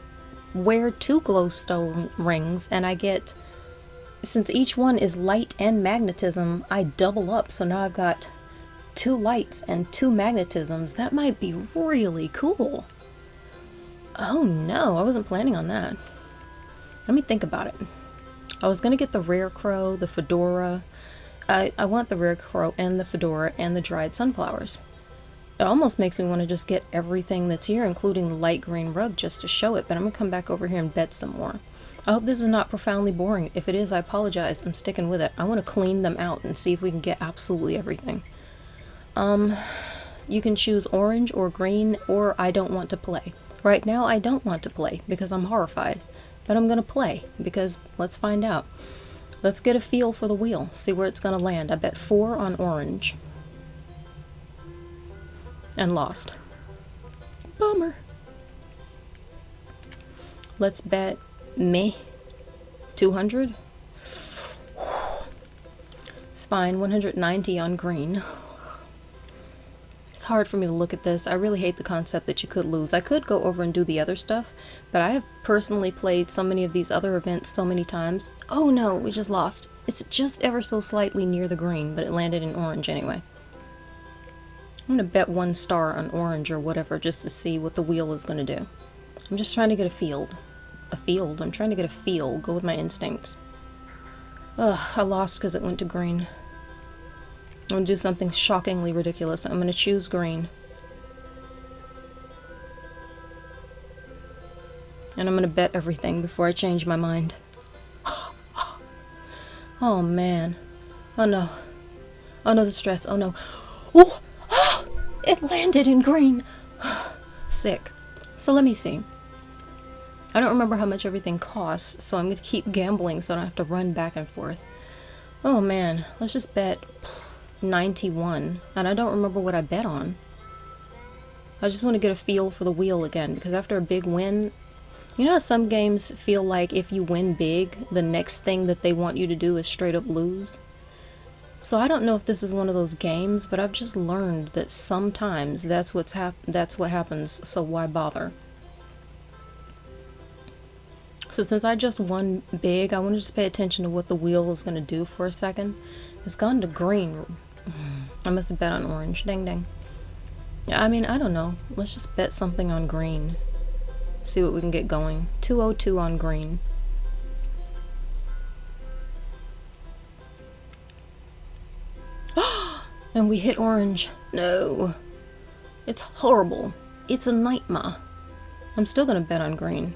wear 2 glowstone rings and I get, since each one is light and magnetism, I double up. So now I've got 2 lights and 2 magnetisms. That might be really cool. Oh no, I wasn't planning on that. Let me think about it. I was gonna get the rare crow, the fedora. I want the rare crow and the fedora and the dried sunflowers. It almost makes me want to just get everything that's here, including the light green rug, just to show it, but I'm going to come back over here and bet some more. I hope this is not profoundly boring. If it is, I apologize. I'm sticking with it. I want to clean them out and see if we can get absolutely everything. You can choose orange or green, or I don't want to play. Right now, I don't want to play because I'm horrified, but I'm going to play because let's find out. Let's get a feel for the wheel, see where it's going to land. I bet 4 on orange. And lost. Bummer. Let's bet me 200. It's fine, 190 on green. It's hard for me to look at this. I really hate the concept that you could lose. I could go over and do the other stuff, but I have personally played so many of these other events so many times. Oh no, we just lost. It's just ever so slightly near the green, but it landed in orange anyway. I'm gonna bet 1 star on orange or whatever just to see what the wheel is gonna do. I'm just trying to get a field. A field? I'm trying to get a feel. Go with my instincts. Ugh, I lost because it went to green. I'm gonna do something shockingly ridiculous. I'm gonna choose green. And I'm gonna bet everything before I change my mind. Oh man. Oh no. Oh no, the stress. Oh no. Oh! It landed in green. Sick. So let me see. I don't remember how much everything costs, so I'm gonna keep gambling so I don't have to run back and forth. Oh man, let's just bet 91. And I don't remember what I bet on. I just want to get a feel for the wheel again, because after a big win, you know how some games feel like if you win big, the next thing that they want you to do is straight up lose? So I don't know if this is one of those games, but I've just learned that sometimes that's what happens, so why bother? So since I just won big, I want to just pay attention to what the wheel is going to do for a second. It's gone to green. I must have bet on orange. Dang dang. Yeah, I mean, I don't know. Let's just bet something on green. See what we can get going. 202 on green. And we hit orange. No. It's horrible. It's a nightmare. I'm still going to bet on green.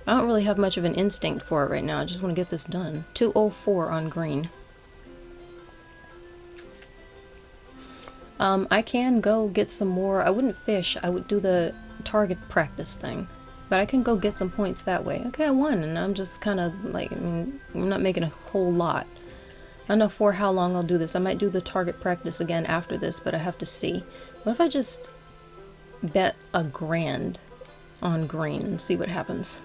I don't really have much of an instinct for it right now. I just want to get this done. 204 on green. I can go get some more. I wouldn't fish. I would do the target practice thing. But I can go get some points that way. Okay, I won, and I'm just kind of like, I mean, I'm not making a whole lot. I don't know for how long I'll do this. I might do the target practice again after this, but I have to see. What if I just bet $1,000 on green and see what happens?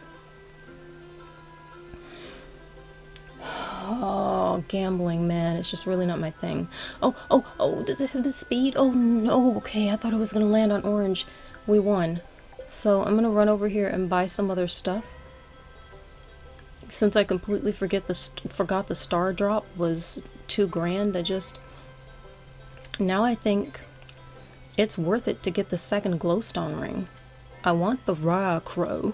Oh, gambling, man. It's just really not my thing. Oh, does it have the speed? Oh, no. Okay, I thought it was going to land on orange. We won. So I'm going to run over here and buy some other stuff. Since I completely forgot the star drop was $2,000, now I think it's worth it to get the second glowstone ring. I want the rare crow.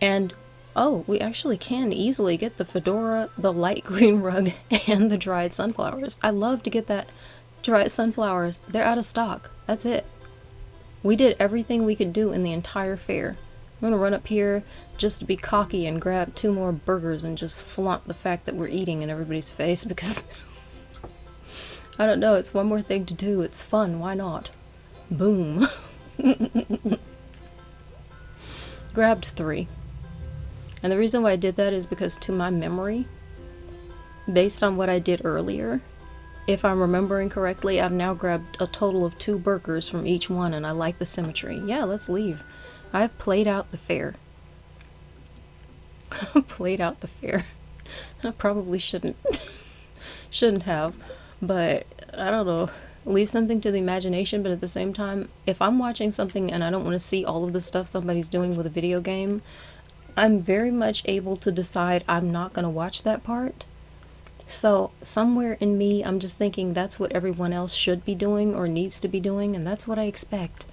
And oh, we actually can easily get the fedora, the light green rug, and the dried sunflowers. I love to get that dried sunflowers. They're out of stock. That's it. We did everything we could do in the entire fair. I'm gonna run up here just to be cocky and grab 2 more burgers and just flaunt the fact that we're eating in everybody's face because I don't know, it's one more thing to do. It's fun. Why not? Boom. Grabbed 3. And the reason why I did that is because to my memory, based on what I did earlier, if I'm remembering correctly, I've now grabbed a total of 2 burgers from each one, and I like the symmetry. Yeah, let's leave. I've played out the fair. Played out the fair. I probably shouldn't have, but I don't know. Leave something to the imagination, but at the same time, if I'm watching something and I don't want to see all of the stuff somebody's doing with a video game, I'm very much able to decide I'm not going to watch that part. So somewhere in me, I'm just thinking that's what everyone else should be doing or needs to be doing, and that's what I expect.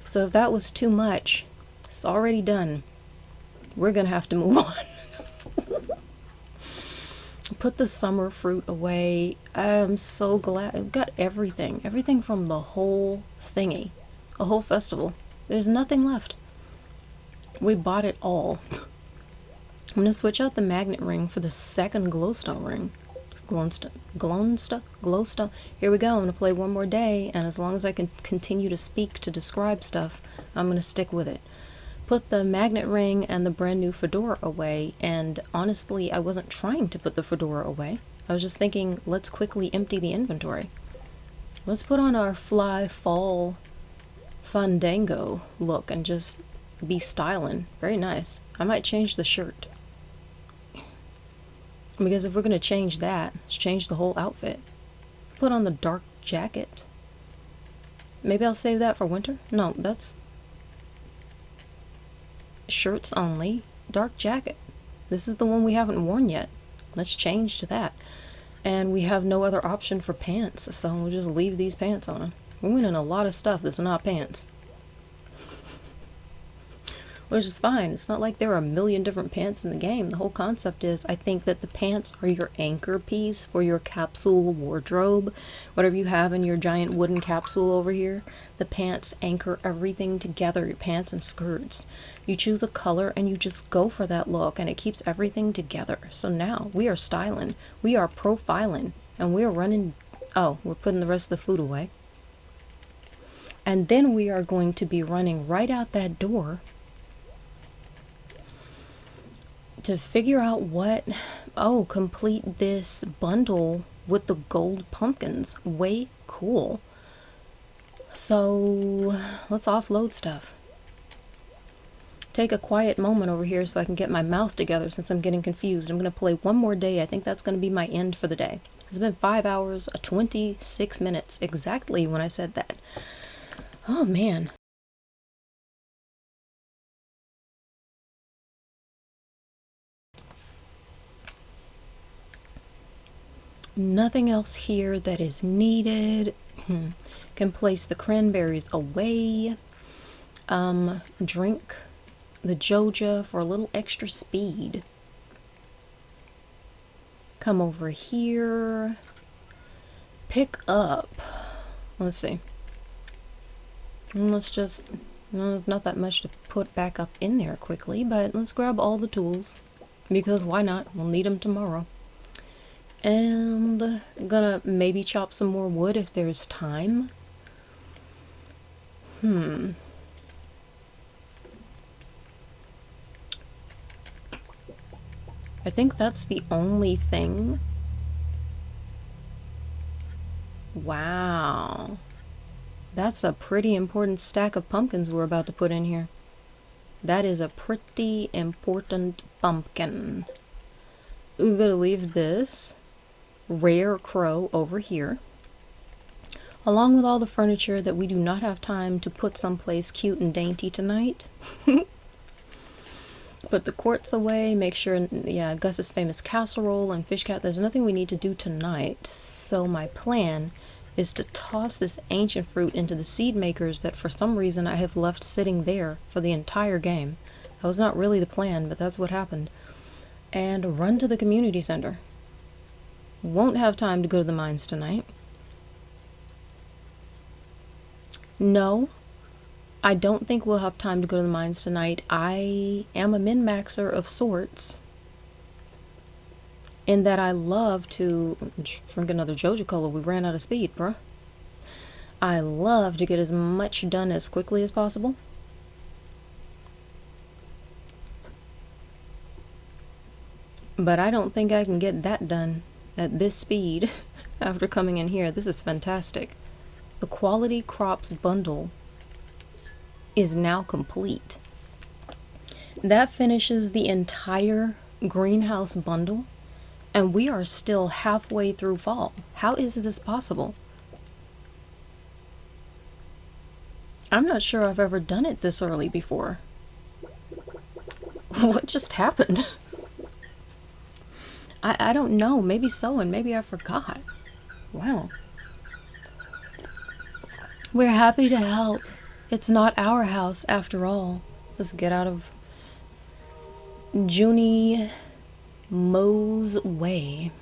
So if that was too much, it's already done. We're gonna have to move on. Put the summer fruit away. I'm so glad. I've got everything. Everything from the whole thingy. A whole festival. There's nothing left. We bought it all. I'm gonna switch out the magnet ring for the second glowstone ring. Glowstone. Here we go. I'm gonna play one more day, and as long as I can continue to speak to describe stuff, I'm gonna stick with it. Put the magnet ring and the brand new fedora away, and honestly, I wasn't trying to put the fedora away. I was just thinking, let's quickly empty the inventory. Let's put on our fly fall fandango look and just be styling. Very nice. I might change the shirt. Because if we're going to change that, let's change the whole outfit. Put on the dark jacket. Maybe I'll save that for winter? No, that's shirts only. Dark jacket. This is the one we haven't worn yet. Let's change to that. And we have no other option for pants, so we'll just leave these pants on. We're winning a lot of stuff that's not pants. Which is fine. It's not like there are a million different pants in the game. The whole concept is, I think that the pants are your anchor piece for your capsule wardrobe. Whatever you have in your giant wooden capsule over here, the pants anchor everything together, your pants and skirts. You choose a color and you just go for that look, and it keeps everything together. So now we are styling, we are profiling, and we are running. Oh, we're putting the rest of the food away. And then we are going to be running right out that door to figure out what, complete this bundle with the gold pumpkins. Way cool. So let's offload stuff. Take a quiet moment over here so I can get my mouth together since I'm getting confused. I'm going to play one more day. I think that's going to be my end for the day. It's been 5 hours, 26 minutes exactly when I said that. Oh man. Nothing else here that is needed. Can place the cranberries away. Drink the Joja for a little extra speed. Come over here. Pick up. Let's see. Let's just, there's not that much to put back up in there quickly, but let's grab all the tools. Because why not? We'll need them tomorrow. And I'm gonna maybe chop some more wood if there's time. I think that's the only thing. Wow. That's a pretty important stack of pumpkins we're about to put in here. That is a pretty important pumpkin. We're gonna leave this rare crow over here, along with all the furniture that we do not have time to put someplace cute and dainty tonight. Put the quartz away, make sure, yeah, Gus's famous casserole and fish cat. There's nothing we need to do tonight, so my plan is to toss this ancient fruit into the seed makers that for some reason I have left sitting there for the entire game. That was not really the plan, but that's what happened. And run to the community center. Won't have time to go to the mines tonight. No, I don't think we'll have time to go to the mines tonight. I am a min-maxer of sorts, in that I love to drink another Joja Cola. We ran out of speed, bruh. I love to get as much done as quickly as possible. But I don't think I can get that done at this speed after coming in here. This is fantastic. The quality crops bundle is now complete. That finishes the entire greenhouse bundle, and we are still halfway through fall. How is this possible? I'm not sure I've ever done it this early before. What just happened? I don't know. Maybe so, and maybe I forgot. Wow. We're happy to help. It's not our house after all. Let's get out of Junie Moe's way.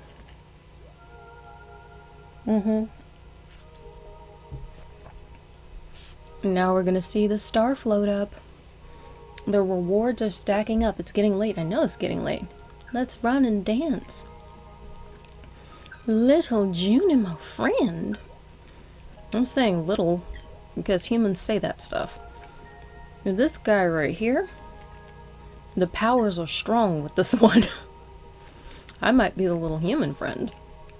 Now we're gonna see the star float up. The rewards are stacking up. It's getting late. I know it's getting late. Let's run and dance. Little Junie, my friend. I'm saying little because humans say that stuff. This guy right here, the powers are strong with this one. I might be the little human friend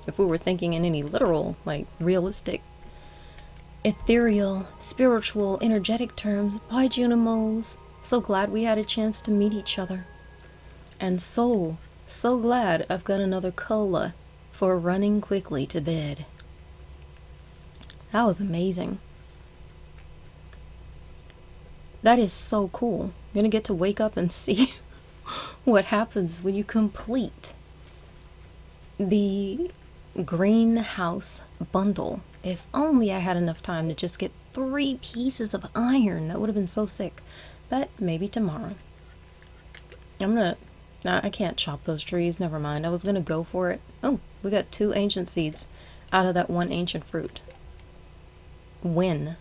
if we were thinking in any literal, like realistic, ethereal, spiritual, energetic terms. Bye, Junimos. So glad we had a chance to meet each other. And so glad I've got another cola for running quickly to bed. That was amazing. That is so cool. You're gonna get to wake up and see what happens when you complete the greenhouse bundle. If only I had enough time to just get 3 pieces of iron. That would have been so sick. But maybe tomorrow. Nah, I can't chop those trees. Never mind. I was gonna go for it. Oh, we got 2 ancient seeds out of that 1 ancient fruit. Win.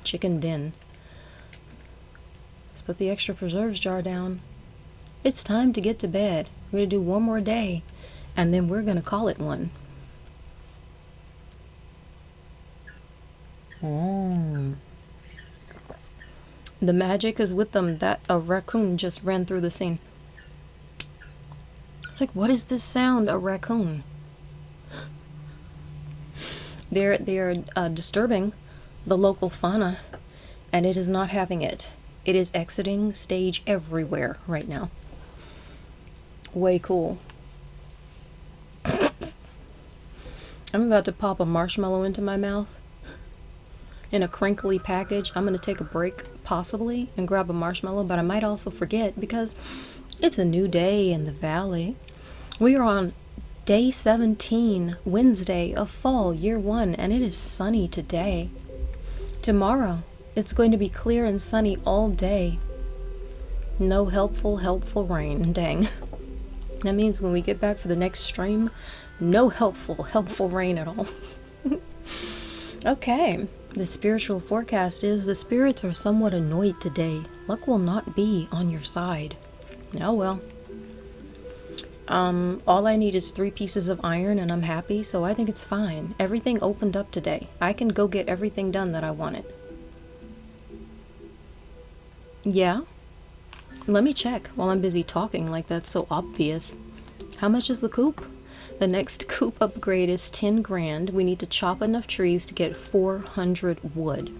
Chicken din. Let's put the extra preserves jar down. It's time to get to bed. We're gonna do 1 more day, and then we're gonna call it one. The magic is with them that a raccoon just ran through the scene. It's like, what is this sound? A raccoon. They are disturbing the local fauna, and it is not having it. It is exiting stage everywhere right now. Way cool. I'm about to pop a marshmallow into my mouth in a crinkly package. I'm going to take a break, possibly, and grab a marshmallow, but I might also forget because it's a new day in the valley. We are on day 17, Wednesday of fall, year 1, and it is sunny today. Tomorrow, it's going to be clear and sunny all day. No helpful rain. Dang. That means when we get back for the next stream, no helpful rain at all. Okay. The spiritual forecast is the spirits are somewhat annoyed today. Luck will not be on your side. Oh well. All I need is 3 pieces of iron and I'm happy, so I think it's fine. Everything opened up today. I can go get everything done that I wanted. Yeah? Let me check while I'm busy talking like that's so obvious. How much is the coop? The next coop upgrade is 10 grand. We need to chop enough trees to get 400 wood.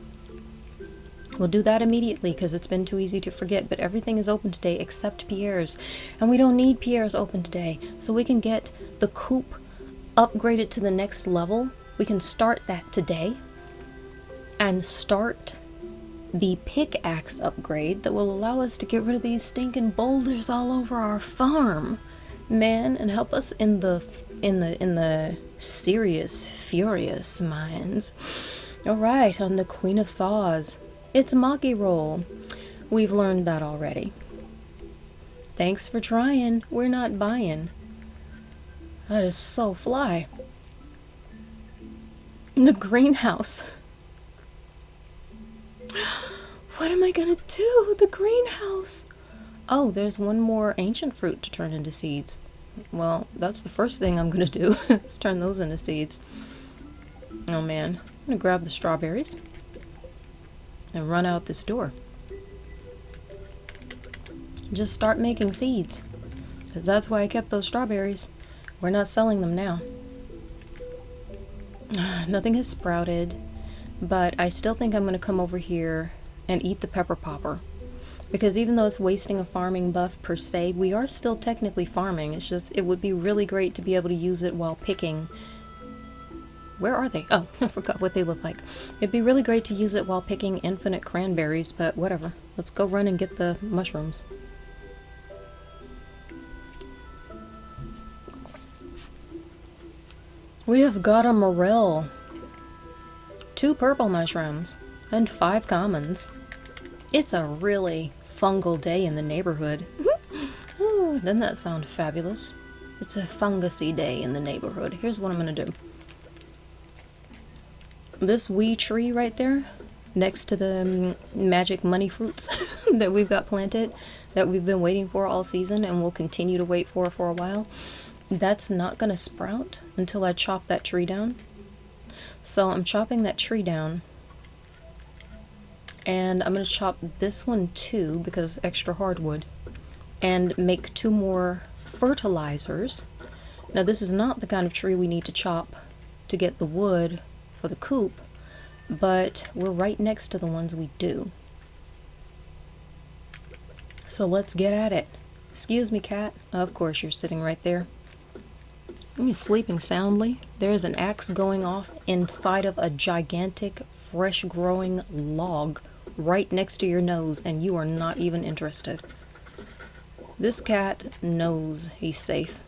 We'll do that immediately because it's been too easy to forget, but everything is open today except Pierre's. And we don't need Pierre's open today, so we can get the coop upgraded to the next level. We can start that today and start the pickaxe upgrade that will allow us to get rid of these stinking boulders all over our farm, man, and help us in the serious, furious mines. All right, on the Queen of Saws. It's Maki roll. We've learned that already. Thanks for trying. We're not buying. That is so fly. The greenhouse. What am I gonna do? The greenhouse. Oh, there's 1 more ancient fruit to turn into seeds. Well, that's the first thing I'm gonna do. Is turn those into seeds. Oh man. I'm gonna grab the strawberries and run out this door. Just start making seeds. Because that's why I kept those strawberries. We're not selling them now. Nothing has sprouted. But I still think I'm going to come over here and eat the pepper popper. Because even though it's wasting a farming buff per se, we are still technically farming. It's just, it would be really great to be able to use it while picking. Where are they? Oh, I forgot what they look like. It'd be really great to use it while picking infinite cranberries, but whatever. Let's go run and get the mushrooms. We have got a morel, 2 purple mushrooms, and 5 commons. It's a really fungal day in the neighborhood. Oh, doesn't that sound fabulous? It's a fungusy day in the neighborhood. Here's what I'm gonna do. This wee tree right there, next to the magic money fruits that we've got planted, that we've been waiting for all season and will continue to wait for a while, that's not gonna sprout until I chop that tree down. So I'm chopping that tree down, and I'm gonna chop this one too because extra hardwood, and make 2 more fertilizers. Now this is not the kind of tree we need to chop to get the wood for the coop, but we're right next to the ones we do. So let's get at it. Excuse me, cat. Of course you're sitting right there. You're sleeping soundly. There is an axe going off inside of a gigantic, fresh-growing log right next to your nose, and you are not even interested. This cat knows he's safe.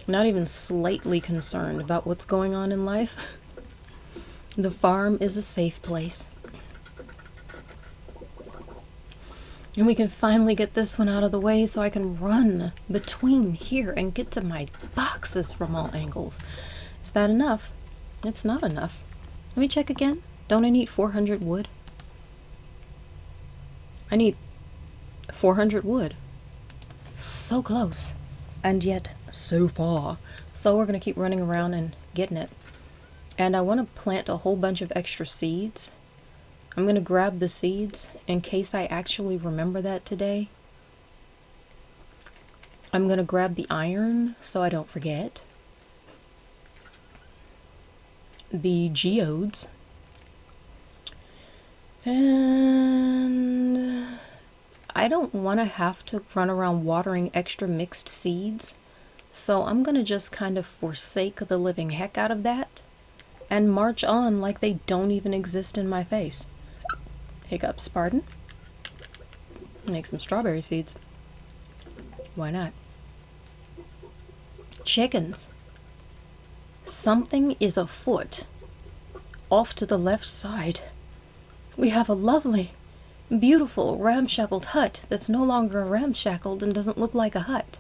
Not even slightly concerned about what's going on in life. The farm is a safe place. And we can finally get this one out of the way so I can run between here and get to my boxes from all angles. Is that enough? It's not enough. Let me check again. Don't I need 400 wood? I need 400 wood. So close. And yet so far. So we're going to keep running around and getting it. And I want to plant a whole bunch of extra seeds. I'm going to grab the seeds in case I actually remember that today. I'm going to grab the iron so I don't forget. The geodes. And I don't want to have to run around watering extra mixed seeds. So I'm going to just kind of forsake the living heck out of that and march on like they don't even exist in my face. Hiccups, pardon. Make some strawberry seeds. Why not? Chickens. Something is afoot. Off to the left side. We have a lovely, beautiful, ramshackled hut that's no longer ramshackled and doesn't look like a hut.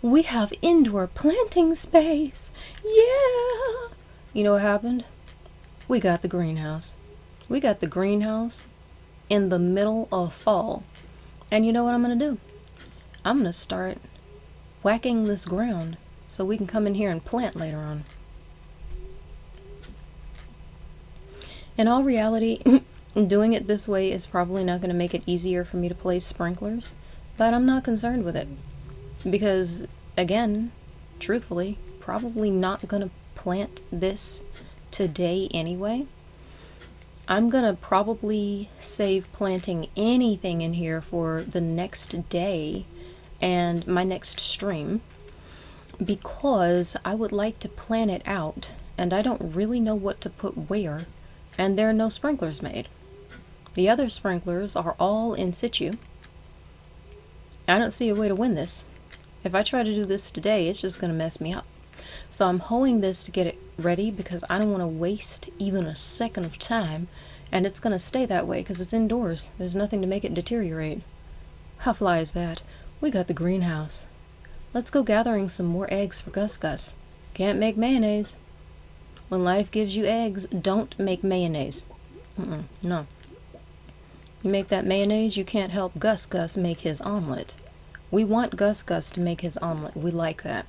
We have indoor planting space. Yeah! You know what happened? We got the greenhouse. We got the greenhouse in the middle of fall. And you know what I'm going to do? I'm going to start whacking this ground so we can come in here and plant later on. In all reality, doing it this way is probably not going to make it easier for me to place sprinklers, but I'm not concerned with it. Because, again, truthfully, probably not going to plant this today anyway. I'm gonna probably save planting anything in here for the next day and my next stream because I would like to plan it out and I don't really know what to put where, and there are no sprinklers made. The other sprinklers are all in situ. I don't see a way to win this. If I try to do this today, it's just gonna mess me up. So I'm hoeing this to get it ready because I don't want to waste even a second of time, and it's going to stay that way because it's indoors. There's nothing to make it deteriorate. How fly is that? We got the greenhouse. Let's go gathering some more eggs for Gus Gus. Can't make mayonnaise. When life gives you eggs, don't make mayonnaise. No. You make that mayonnaise, you can't help Gus Gus make his omelet. We want Gus Gus to make his omelet. We like that.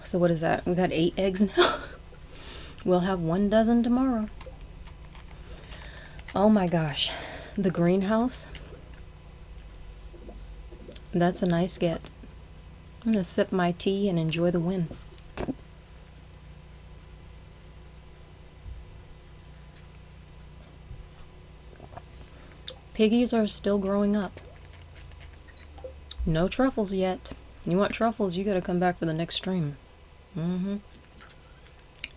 So what is that? We got 8 eggs now. We'll have 1 dozen tomorrow. Oh my gosh. The greenhouse. That's a nice get. I'm gonna sip my tea and enjoy the win. Piggies are still growing up. No truffles yet. You want truffles, you gotta come back for the next stream.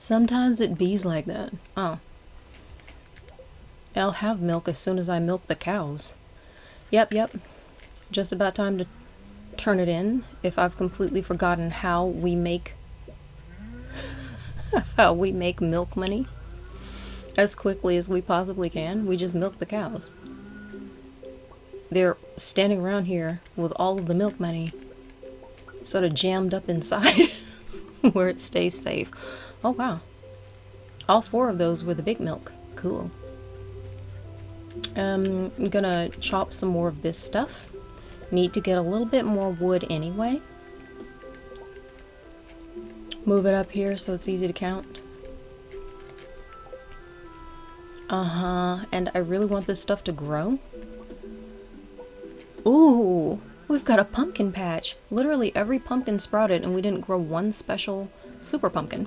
Sometimes it bees like that. Oh. I'll have milk as soon as I milk the cows. Yep. Just about time to turn it in if I've completely forgotten how we make milk money as quickly as we possibly can. We just milk the cows. They're standing around here with all of the milk money sort of jammed up inside where it stays safe. Oh wow. All 4 of those were the big milk. Cool. I'm gonna chop some more of this stuff. Need to get a little bit more wood anyway. Move it up here so it's easy to count. And I really want this stuff to grow. Ooh, we've got a pumpkin patch. Literally every pumpkin sprouted and we didn't grow one special super pumpkin.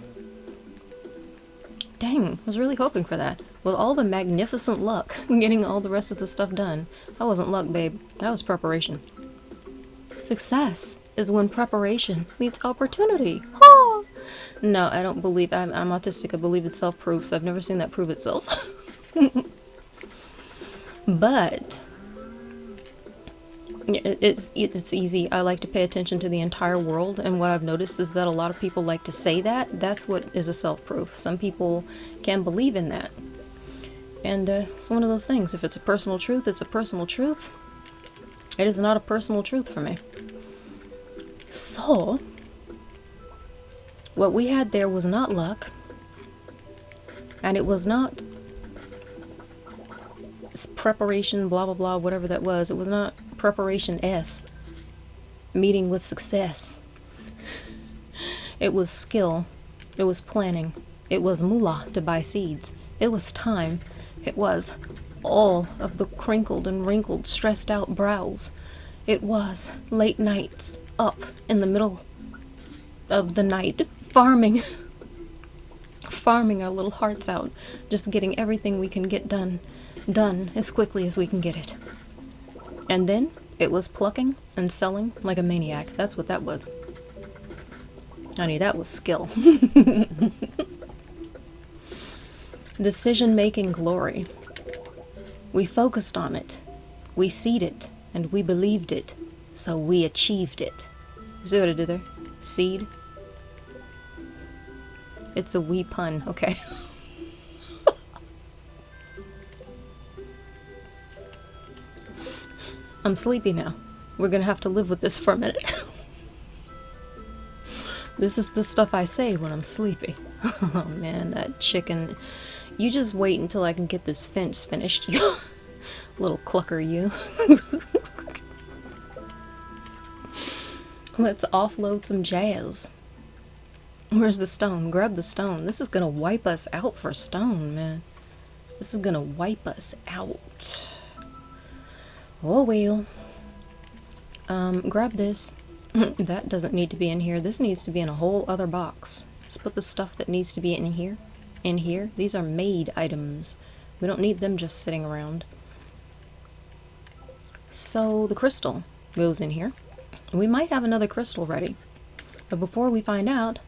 Dang, I was really hoping for that. With all the magnificent luck getting all the rest of the stuff done. That wasn't luck, babe. That was preparation. Success is when preparation meets opportunity. Oh! No, I don't believe... I'm autistic. I believe it's self-proof, so I've never seen that prove itself. But... It's easy. I like to pay attention to the entire world, and what I've noticed is that a lot of people like to say that. That's what is a self-proof. Some people can believe in that. And it's one of those things. If it's a personal truth, it's a personal truth. It is not a personal truth for me. So, what we had there was not luck. And it was not preparation, blah, blah, blah, whatever that was. It was not preparation S, meeting with success. It was skill. It was planning. It was moolah to buy seeds. It was time. It was all of the crinkled and wrinkled, stressed out brows. It was late nights up in the middle of the night, farming our little hearts out, just getting everything we can get done as quickly as we can get it. And then it was plucking and selling like a maniac. That's what that was. Honey, that was skill. Decision-making glory. We focused on it. We seed it. And we believed it. So we achieved it. You see what I did there? Seed. It's a wee pun, okay? I'm sleepy now. We're gonna have to live with this for a minute. This is the stuff I say when I'm sleepy. Oh man, that chicken. You just wait until I can get this fence finished, you little clucker, you. Let's offload some jazz. Where's the stone? Grab the stone. This is gonna wipe us out for stone, man. This is gonna wipe us out. Oh well. Grab this. That doesn't need to be in here. This needs to be in a whole other box. Let's put the stuff that needs to be in here. In here. These are made items. We don't need them just sitting around. So the crystal goes in here. We might have another crystal ready. But before we find out,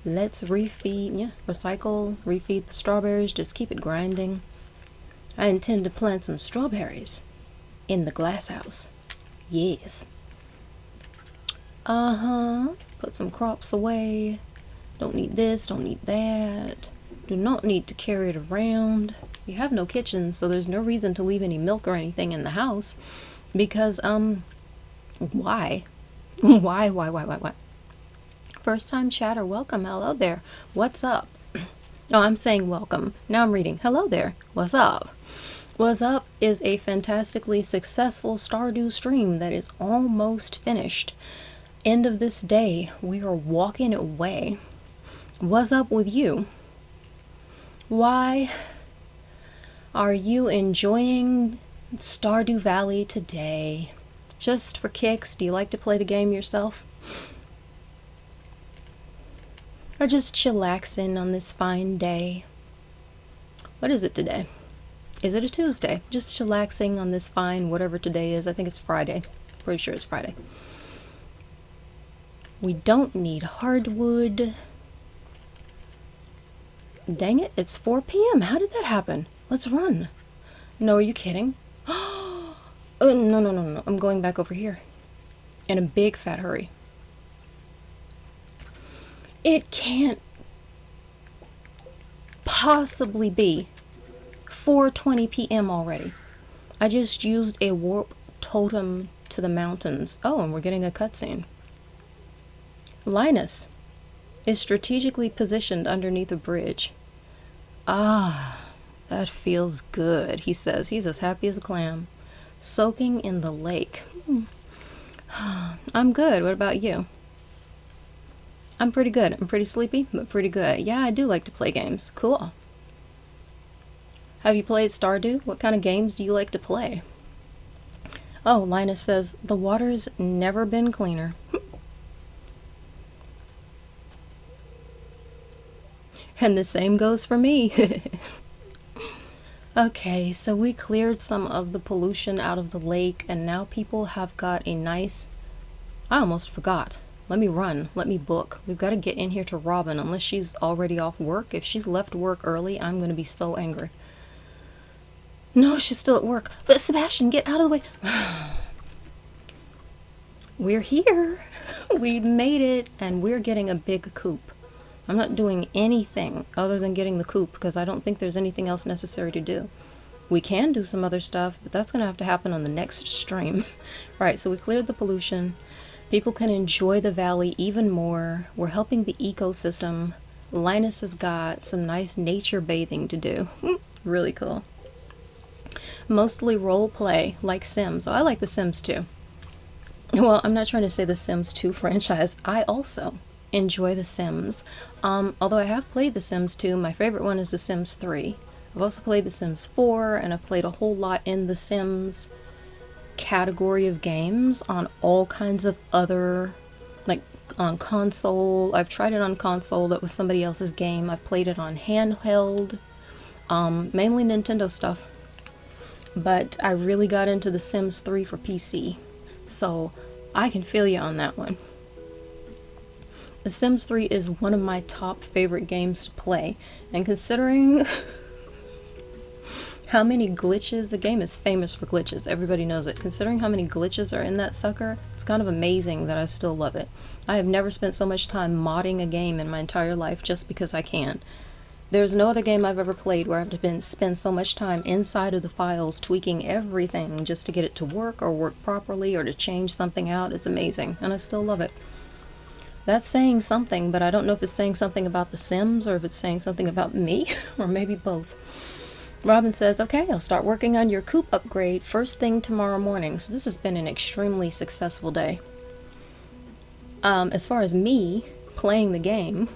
let's recycle, refeed the strawberries, just keep it grinding. I intend to plant some strawberries in the glass house. Yes. Put some crops away. Don't need this, don't need that. Do not need to carry it around. We have no kitchen, so there's no reason to leave any milk or anything in the house. Because, why? Why? First time chatter, welcome, hello there. What's up? Oh, I'm saying welcome. Now I'm reading. Hello there. What's up? What's up is a fantastically successful Stardew stream that is almost finished. End of this day, we are walking away. What's up with you? Why are you enjoying Stardew Valley today? Just for kicks? Do you like to play the game yourself? Or just chillaxing on this fine day? What is it today? Is it a Tuesday? Just chillaxing on this fine whatever today is. I think it's Friday. Pretty sure it's Friday. We don't need hardwood. Dang it, it's 4 p.m. How did that happen? Let's run. No, are you kidding? Oh, no. I'm going back over here. In a big fat hurry. It can't possibly be 4:20 p.m. already. I just used a warp totem to the mountains. Oh, and we're getting a cutscene. Linus is strategically positioned underneath a bridge. Ah, that feels good, he says. He's as happy as a clam. Soaking in the lake. I'm good. What about you? I'm pretty good. I'm pretty sleepy, but pretty good. Yeah, I do like to play games. Cool. Have you played Stardew? What kind of games do you like to play? Oh, Linus says, the water's never been cleaner. And the same goes for me. Okay, so we cleared some of the pollution out of the lake, and now people have got a nice... I almost forgot. Let me run. Let me book. We've got to get in here to Robin, unless she's already off work. If she's left work early, I'm going to be so angry. No, she's still at work. But Sebastian, get out of the way. We're here. We made it, and we're getting a big coop. I'm not doing anything other than getting the coop because I don't think there's anything else necessary to do. We can do some other stuff, but that's going to have to happen on the next stream. Right, so we cleared the pollution. People can enjoy the valley even more. We're helping the ecosystem. Linus has got some nice nature bathing to do. Really cool. Mostly role play, like Sims. Oh, I like the Sims too. Well, I'm not trying to say the Sims 2 franchise. I also enjoy the Sims. Although I have played the Sims 2, my favorite one is the Sims 3. I've also played the Sims 4, and I've played a whole lot in the Sims category of games on all kinds of other, like on console. I've tried it on console, that was somebody else's game. I've played it on handheld, mainly Nintendo stuff. But I really got into the Sims 3 for PC. So I can feel you on that one. The Sims 3 is one of my top favorite games to play. And considering how many glitches, the game is famous for glitches, everybody knows it. Considering how many glitches are in that sucker, it's kind of amazing that I still love it. I have never spent so much time modding a game in my entire life just because I can. There's no other game I've ever played where I've spend so much time inside of the files tweaking everything just to get it to work or work properly or to change something out. It's amazing, and I still love it. That's saying something, but I don't know if it's saying something about The Sims or if it's saying something about me, or maybe both. Robin says, okay, I'll start working on your coop upgrade first thing tomorrow morning. So this has been an extremely successful day. As far as me playing the game,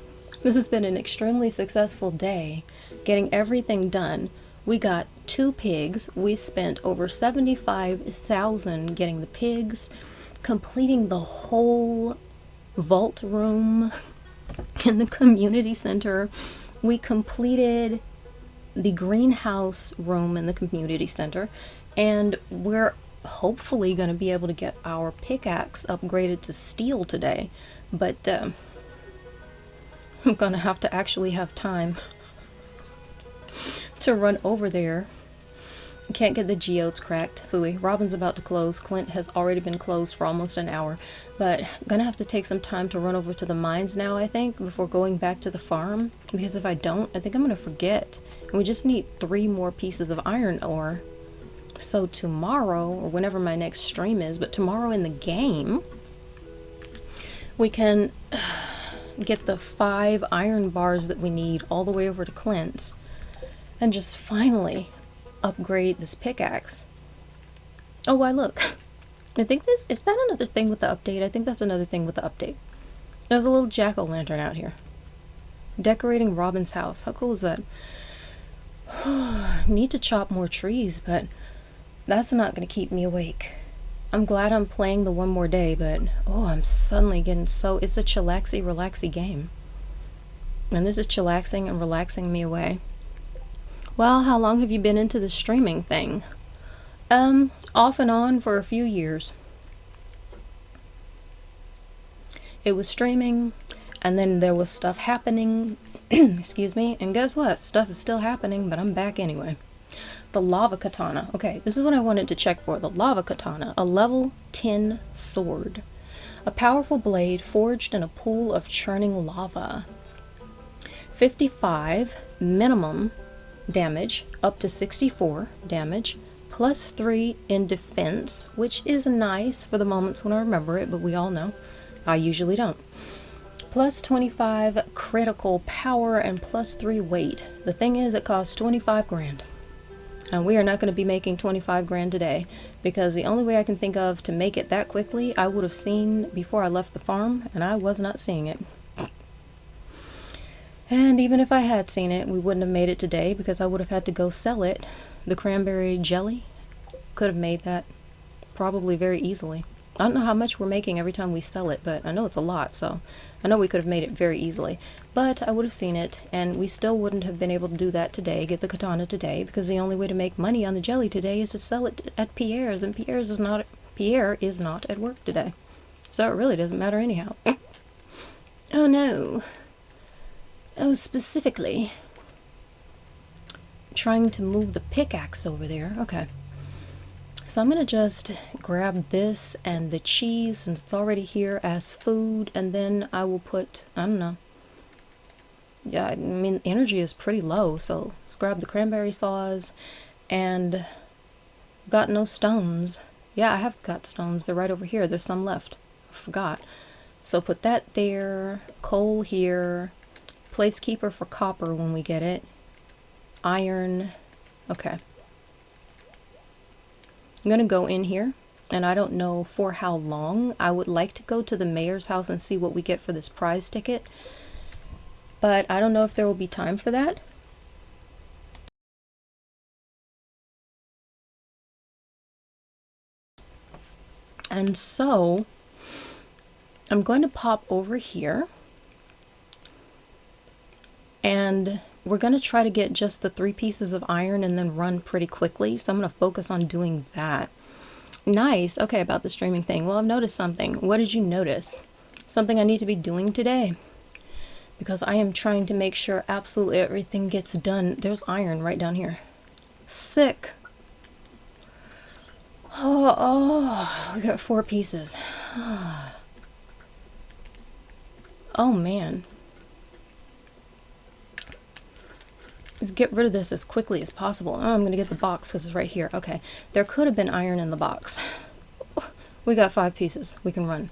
this has been an extremely successful day, getting everything done. We got 2 pigs. We spent over 75,000 getting the pigs, completing the whole vault room in the community center. We completed the greenhouse room in the community center, and we're hopefully going to be able to get our pickaxe upgraded to steel today. But I'm gonna have to actually have time to run over there. Can't get the geodes cracked. Phooey. Robin's about to close. Clint has already been closed for almost an hour. But gonna have to take some time to run over to the mines now, I think, before going back to the farm. Because if I don't, I think I'm gonna forget. And we just need 3 more pieces of iron ore. So tomorrow, or whenever my next stream is, but tomorrow in the game, we can get the 5 iron bars that we need all the way over to Clint's and just finally upgrade this pickaxe. Oh, why look. I think is that another thing with the update? I think that's another thing with the update. There's a little jack-o'-lantern out here. Decorating Robin's house. How cool is that? Need to chop more trees, but that's not going to keep me awake. I'm glad I'm playing the one more day, but oh, I'm suddenly getting so... It's a chillaxy, relaxy game. And this is chillaxing and relaxing me away. Well, how long have you been into the streaming thing? Off and on for a few years. It was streaming, and then there was stuff happening, excuse me, and guess what? Stuff is still happening, but I'm back anyway. The lava katana. Okay, this is what I wanted to check for. The lava katana, a level 10 sword. A powerful blade forged in a pool of churning lava. 55 minimum damage, up to 64 damage, plus 3 in defense, which is nice for the moments when I remember it, but we all know I usually don't. Plus 25 critical power and plus 3 weight. The thing is, it costs 25 grand. And we are not going to be making 25 grand today, because the only way I can think of to make it that quickly, I would have seen before I left the farm, and I was not seeing it. And even if I had seen it, we wouldn't have made it today, because I would have had to go sell it. The cranberry jelly could have made that probably very easily. I don't know how much we're making every time we sell it, but I know it's a lot, so I know we could have made it very easily. But I would have seen it, and we still wouldn't have been able to do that today, get the katana today, because the only way to make money on the jelly today is to sell it at Pierre's, and Pierre is not at work today. So it really doesn't matter anyhow. Oh no. Oh, specifically. Trying to move the pickaxe over there. Okay. So I'm gonna just grab this and the cheese since it's already here as food, and then I will put, I don't know. Yeah, I mean, energy is pretty low, so let's grab the cranberry sauce, and got no stones. Yeah, I have got stones. They're right over here. There's some left. I forgot. So put that there. Coal here. Placekeeper for copper when we get it. Iron. Okay. I'm gonna go in here, and I don't know for how long. I would like to go to the mayor's house and see what we get for this prize ticket, but I don't know if there will be time for that. And so I'm going to pop over here, and we're going to try to get just the 3 pieces of iron and then run pretty quickly. So I'm going to focus on doing that. Nice. Okay, about the streaming thing. Well, I've noticed something. What did you notice? Something I need to be doing today, because I am trying to make sure absolutely everything gets done. There's iron right down here. Sick. Oh, we got 4 pieces. Oh man. Let's get rid of this as quickly as possible. Oh, I'm gonna get the box because it's right here. Okay, there could have been iron in the box. We got 5 pieces. We can run.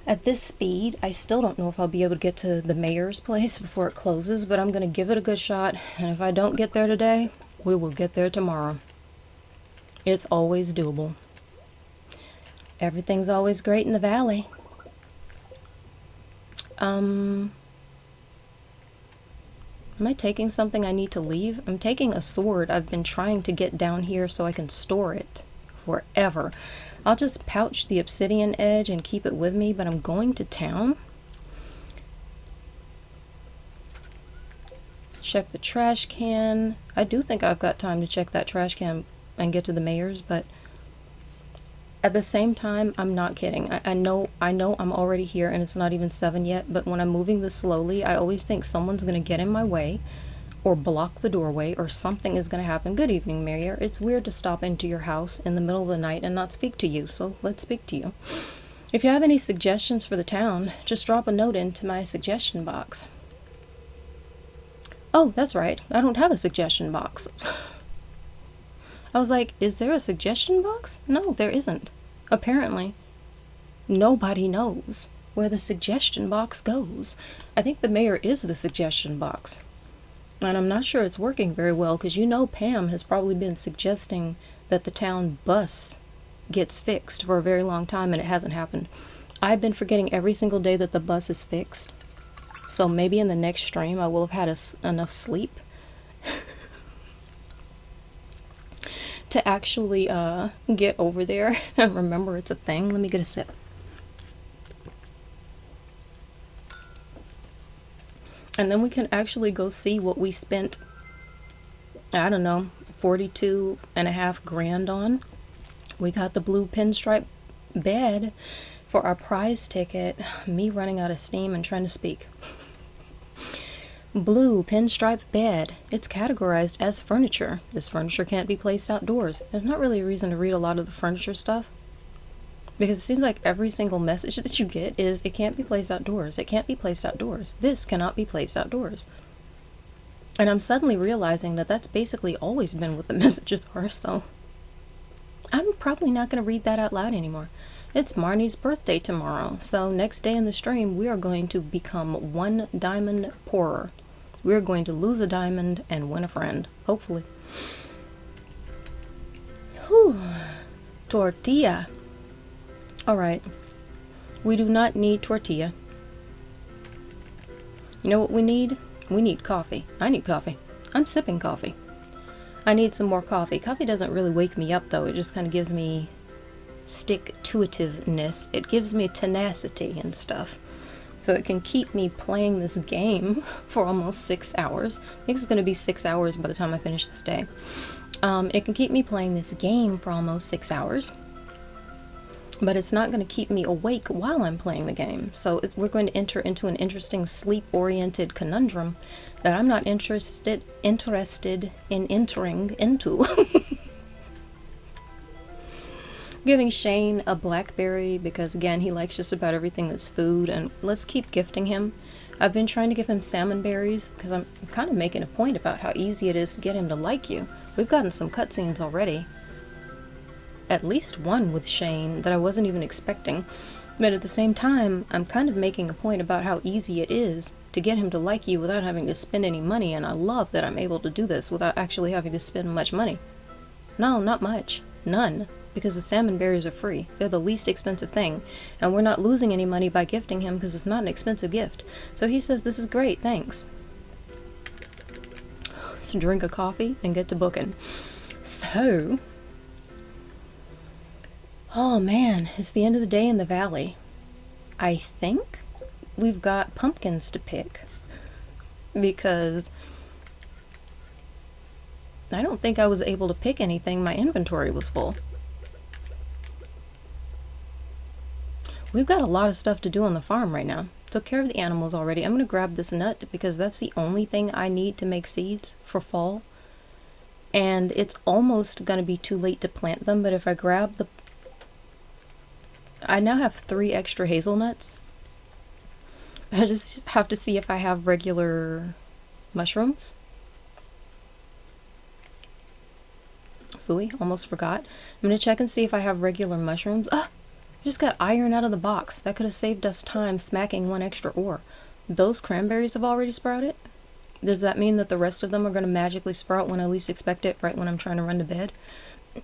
At this speed, I still don't know if I'll be able to get to the mayor's place before it closes, but I'm gonna give it a good shot, and if I don't get there today, we will get there tomorrow. It's always doable. Everything's always great in the valley. Am I taking something I need to leave? I'm taking a sword. I've been trying to get down here so I can store it forever. I'll just pouch the obsidian edge and keep it with me, but I'm going to town. Check the trash can. I do think I've got time to check that trash can and get to the mayor's, but at the same time, I'm not kidding. I know I'm already here and it's not even 7 yet, but when I'm moving this slowly, I always think someone's going to get in my way or block the doorway or something is going to happen. Good evening, Mayor. It's weird to stop into your house in the middle of the night and not speak to you, so let's speak to you. If you have any suggestions for the town, just drop a note into my suggestion box. Oh, that's right. I don't have a suggestion box. I was like, is there a suggestion box? No, there isn't. Apparently, nobody knows where the suggestion box goes. I think the mayor is the suggestion box. And I'm not sure it's working very well, because you know Pam has probably been suggesting that the town bus gets fixed for a very long time, and it hasn't happened. I've been forgetting every single day that the bus is fixed. So maybe in the next stream I will have had enough sleep to actually get over there and remember it's a thing. Let me get a sip. And then we can actually go see what we spent, I don't know, 42.5 grand on. We got the blue pinstripe bed for our prize ticket. Me running out of steam and trying to speak. Blue pinstripe bed. It's categorized as furniture. This furniture can't be placed outdoors. There's not really a reason to read a lot of the furniture stuff, because it seems like every single message that you get is it can't be placed outdoors. It can't be placed outdoors. This cannot be placed outdoors. And I'm suddenly realizing that that's basically always been what the messages are, so I'm probably not going to read that out loud anymore. It's Marnie's birthday tomorrow, so next day in the stream we are going to become 1 diamond poorer. We're going to lose a diamond and win a friend, hopefully. Whew. Tortilla. Alright, we do not need tortilla. You know what we need? We need coffee. I need coffee. I'm sipping coffee. I need some more coffee. Coffee doesn't really wake me up though, it just kind of gives me stick-to-itiveness. It gives me tenacity and stuff. So it can keep me playing this game for almost 6 hours. I think it's going to be 6 hours by the time I finish this day. It can keep me playing this game for almost 6 hours. But it's not going to keep me awake while I'm playing the game. So we're going to enter into an interesting sleep-oriented conundrum that I'm not interested in entering into. Giving Shane a blackberry because, again, he likes just about everything that's food, and let's keep gifting him. I've been trying to give him salmon berries because I'm kind of making a point about how easy it is to get him to like you. We've gotten some cutscenes already. At least one with Shane that I wasn't even expecting. But at the same time, I'm kind of making a point about how easy it is to get him to like you without having to spend any money, and I love that I'm able to do this without actually having to spend much money. No, not much. None. Because the salmon berries are free. They're the least expensive thing, and we're not losing any money by gifting him because it's not an expensive gift. So he says, this is great, thanks. Let's drink a coffee and get to booking. So... oh man, it's the end of the day in the valley. I think we've got pumpkins to pick because I don't think I was able to pick anything. My inventory was full. We've got a lot of stuff to do on the farm right now. Took care of the animals already. I'm going to grab this nut because that's the only thing I need to make seeds for fall. And it's almost going to be too late to plant them, but if I grab the... I now have 3 extra hazelnuts. I just have to see if I have regular mushrooms. Phooey, almost forgot. I'm going to check and see if I have regular mushrooms. Ah! I just got iron out of the box. That could have saved us time smacking 1 extra ore. Those cranberries have already sprouted? Does that mean that the rest of them are going to magically sprout when I least expect it, right when I'm trying to run to bed?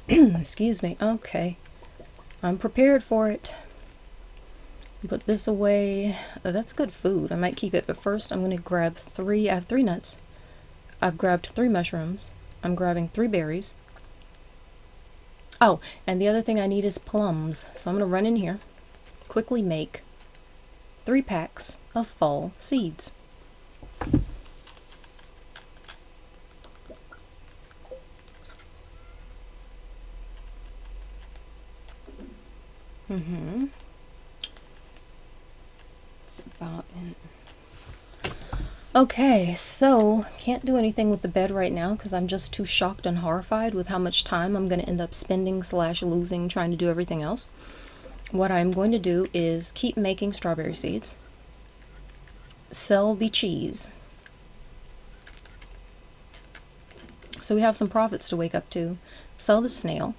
Excuse me. Okay. I'm prepared for it. Put this away. Oh, that's good food. I might keep it, but first I'm going to grab 3. I have 3 nuts. I've grabbed 3 mushrooms. I'm grabbing 3 berries. Oh, and the other thing I need is plums. So I'm going to run in here, quickly make 3 packs of fall seeds. It's about it. Okay, so can't do anything with the bed right now because I'm just too shocked and horrified with how much time I'm going to end up spending / losing trying to do everything else. What I'm going to do is keep making strawberry seeds, sell the cheese. So we have some profits to wake up to. Sell the snail.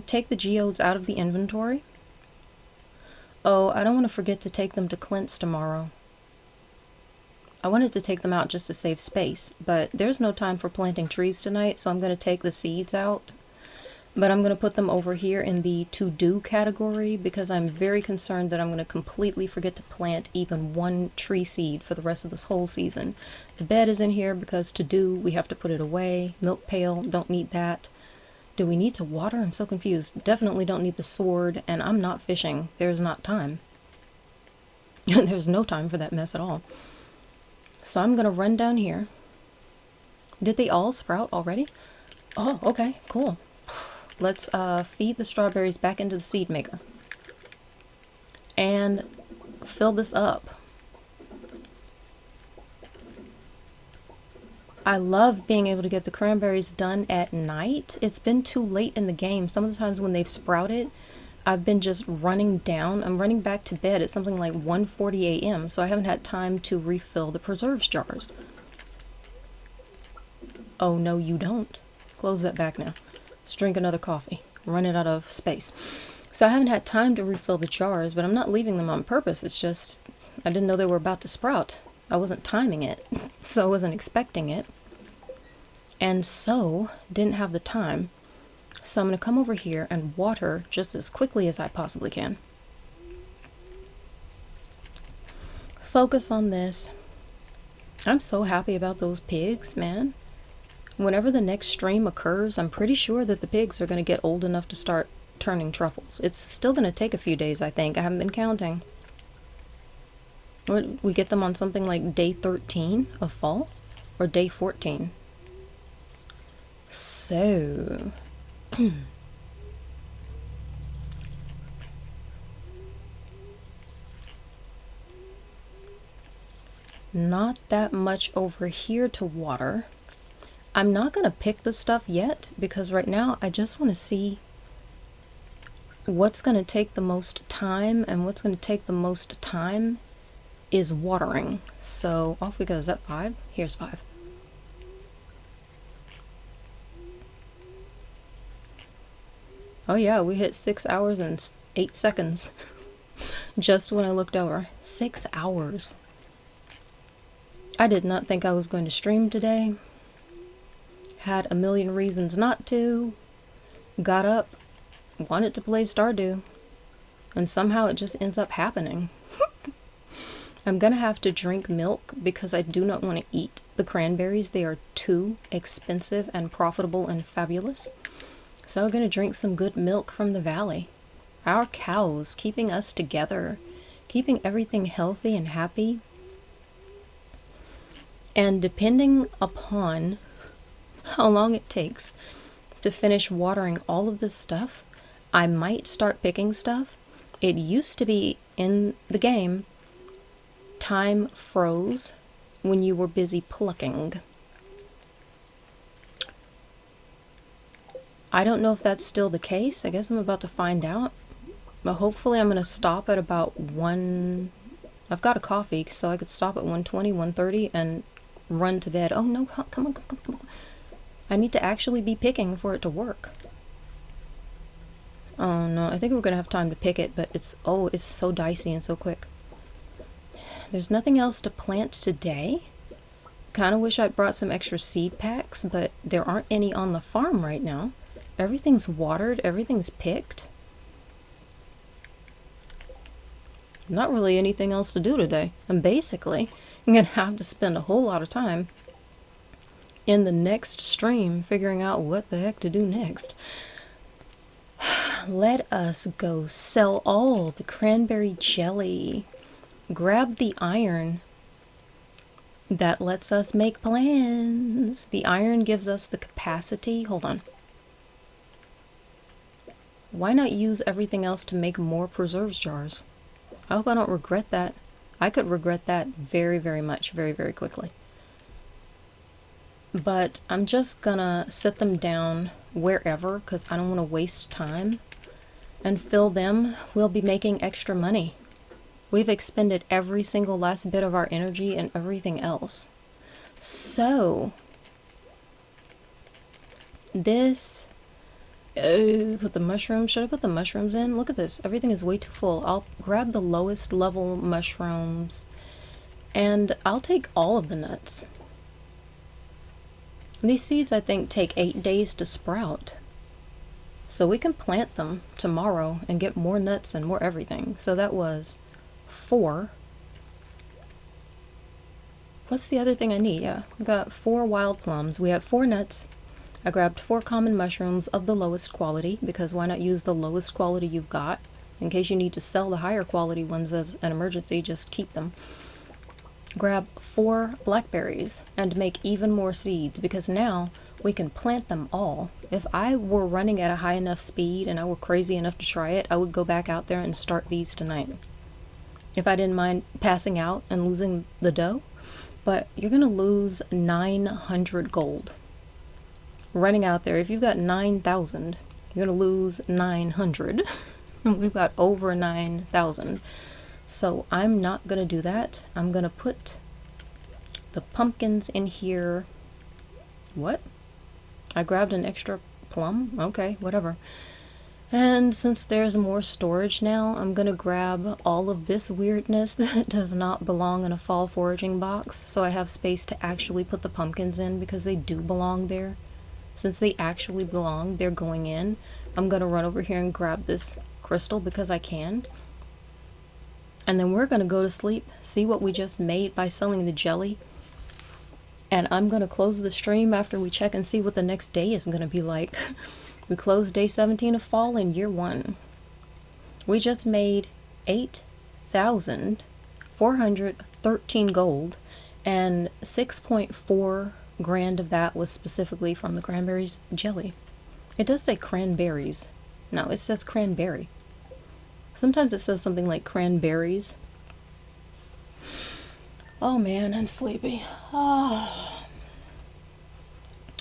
Take the geodes out of the inventory. Oh, I don't want to forget to take them to Clint's tomorrow. I wanted to take them out just to save space, but there's no time for planting trees tonight, so I'm going to take the seeds out. But I'm going to put them over here in the to-do category because I'm very concerned that I'm going to completely forget to plant even 1 tree seed for the rest of this whole season. The bed is in here because to-do, we have to put it away. Milk pail, don't need that. Do we need to water? I'm so confused. Definitely don't need the sword, and I'm not fishing. There's not time. There's no time for that mess at all. So I'm going to run down here. Did they all sprout already? Oh, okay, cool. Let's feed the strawberries back into the seed maker. And fill this up. I love being able to get the cranberries done at night. It's been too late in the game. Some of the times when they've sprouted, I've been just running down. I'm running back to bed at something like 1:40 a.m. So I haven't had time to refill the preserves jars. Oh, no, you don't. Close that back now. Let's drink another coffee. Running out of space. So I haven't had time to refill the jars, but I'm not leaving them on purpose. It's just I didn't know they were about to sprout. I wasn't timing it, so I wasn't expecting it. And so didn't have the time. So I'm going to come over here and water just as quickly as I possibly can. Focus on this. I'm so happy about those pigs, man. Whenever the next stream occurs, I'm pretty sure that the pigs are going to get old enough to start turning truffles. It's still going to take a few days, I think. I haven't been counting. We get them on something like day 13 of fall? Or day 14? So... not that much over here to water. I'm not gonna pick the stuff yet because right now I just want to see what's gonna take the most time, and what's gonna take the most time is watering. So off we go. Is that 5? Here's 5. Oh yeah, we hit 6 hours and 8 seconds. Just when I looked over. 6 hours. I did not think I was going to stream today. Had a million reasons not to. Got up, wanted to play Stardew, and somehow it just ends up happening. I'm gonna have to drink milk because I do not want to eat the cranberries. They are too expensive and profitable and fabulous. So I'm gonna drink some good milk from the valley. Our cows keeping us together, keeping everything healthy and happy. And depending upon how long it takes to finish watering all of this stuff, I might start picking stuff. It used to be in the game, time froze when you were busy plucking. I don't know if that's still the case. I guess I'm about to find out. But hopefully I'm going to stop at about 1... I've got a coffee, so I could stop at 1:20, 1:30 and run to bed. Oh no, come on, come on. I need to actually be picking for it to work. Oh no, I think we're going to have time to pick it, but it's so dicey and so quick. There's nothing else to plant today. Kind of wish I'd brought some extra seed packs, but there aren't any on the farm right now. Everything's watered, everything's picked. Not really anything else to do today. And basically, I'm going to have to spend a whole lot of time in the next stream figuring out what the heck to do next. Let us go sell all the cranberry jelly. Grab the iron that lets us make plans. The iron gives us the capacity. Hold on. Why not use everything else to make more preserves jars? I hope I don't regret that. I could regret that very, very much, very, very quickly. But I'm just gonna set them down wherever because I don't want to waste time and fill them. We'll be making extra money. We've expended every single last bit of our energy and everything else. So, this... put the mushrooms. Should I put the mushrooms in? Look at this. Everything is way too full. I'll grab the lowest level mushrooms and I'll take all of the nuts. These seeds I think take 8 days to sprout. So we can plant them tomorrow and get more nuts and more everything. So that was 4. What's the other thing I need? Yeah, we got 4 wild plums. We have 4 nuts. I grabbed 4 common mushrooms of the lowest quality, because why not use the lowest quality you've got? In case you need to sell the higher quality ones as an emergency, just keep them. Grab 4 blackberries and make even more seeds, because now we can plant them all. If I were running at a high enough speed and I were crazy enough to try it, I would go back out there and start these tonight. If I didn't mind passing out and losing the dough. But you're going to lose 900 gold. Running out there, if you've got 9,000, you're going to lose 900. We've got over 9,000. So I'm not going to do that. I'm going to put the pumpkins in here. What? I grabbed an extra plum? Okay, whatever. And since there's more storage now, I'm going to grab all of this weirdness that does not belong in a fall foraging box. So I have space to actually put the pumpkins in, because they do belong there. Since they actually belong, they're going in. I'm going to run over here and grab this crystal because I can. And then we're going to go to sleep, see what we just made by selling the jelly. And I'm going to close the stream after we check and see what the next day is going to be like. We closed day 17 of fall in year 1. We just made 8,413 gold, and 6.4 grand of that was specifically from the cranberries jelly. It does say cranberries. No, it says cranberry. Sometimes it says something like cranberries. Oh man, I'm sleepy. Oh.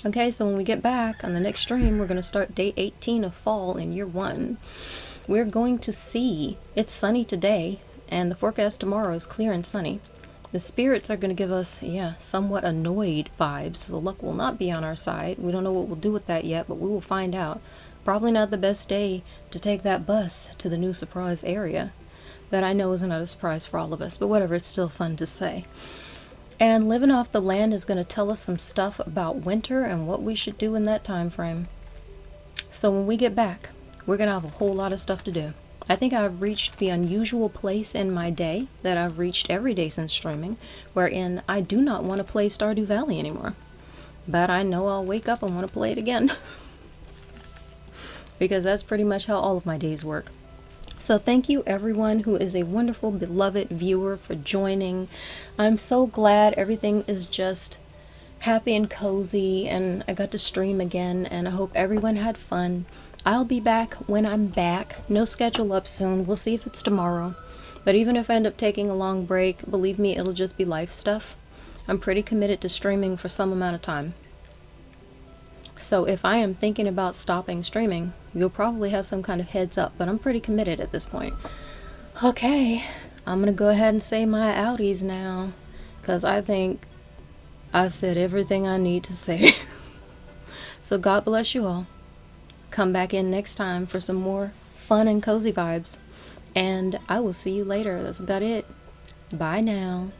Okay, so when we get back on the next stream, we're going to start day 18 of fall in year 1. We're going to see, it's sunny today, and the forecast tomorrow is clear and sunny. The spirits are going to give us, somewhat annoyed vibes, so the luck will not be on our side. We don't know what we'll do with that yet, but we will find out. Probably not the best day to take that bus to the new surprise area. That I know is not a surprise for all of us, but whatever, it's still fun to say. And living off the land is going to tell us some stuff about winter and what we should do in that time frame. So when we get back, we're going to have a whole lot of stuff to do. I think I've reached the unusual place in my day that I've reached every day since streaming, wherein I do not want to play Stardew Valley anymore. But I know I'll wake up and want to play it again. Because that's pretty much how all of my days work. So thank you everyone who is a wonderful, beloved viewer for joining. I'm so glad everything is just happy and cozy and I got to stream again, and I hope everyone had fun. I'll be back when I'm back. No schedule up soon. We'll see if it's tomorrow. But even if I end up taking a long break, believe me, it'll just be life stuff. I'm pretty committed to streaming for some amount of time. So if I am thinking about stopping streaming, you'll probably have some kind of heads up, but I'm pretty committed at this point. Okay, I'm gonna go ahead and say my outies now, because I think I've said everything I need to say. So God bless you all. Come back in next time for some more fun and cozy vibes. And I will see you later. That's about it. Bye now.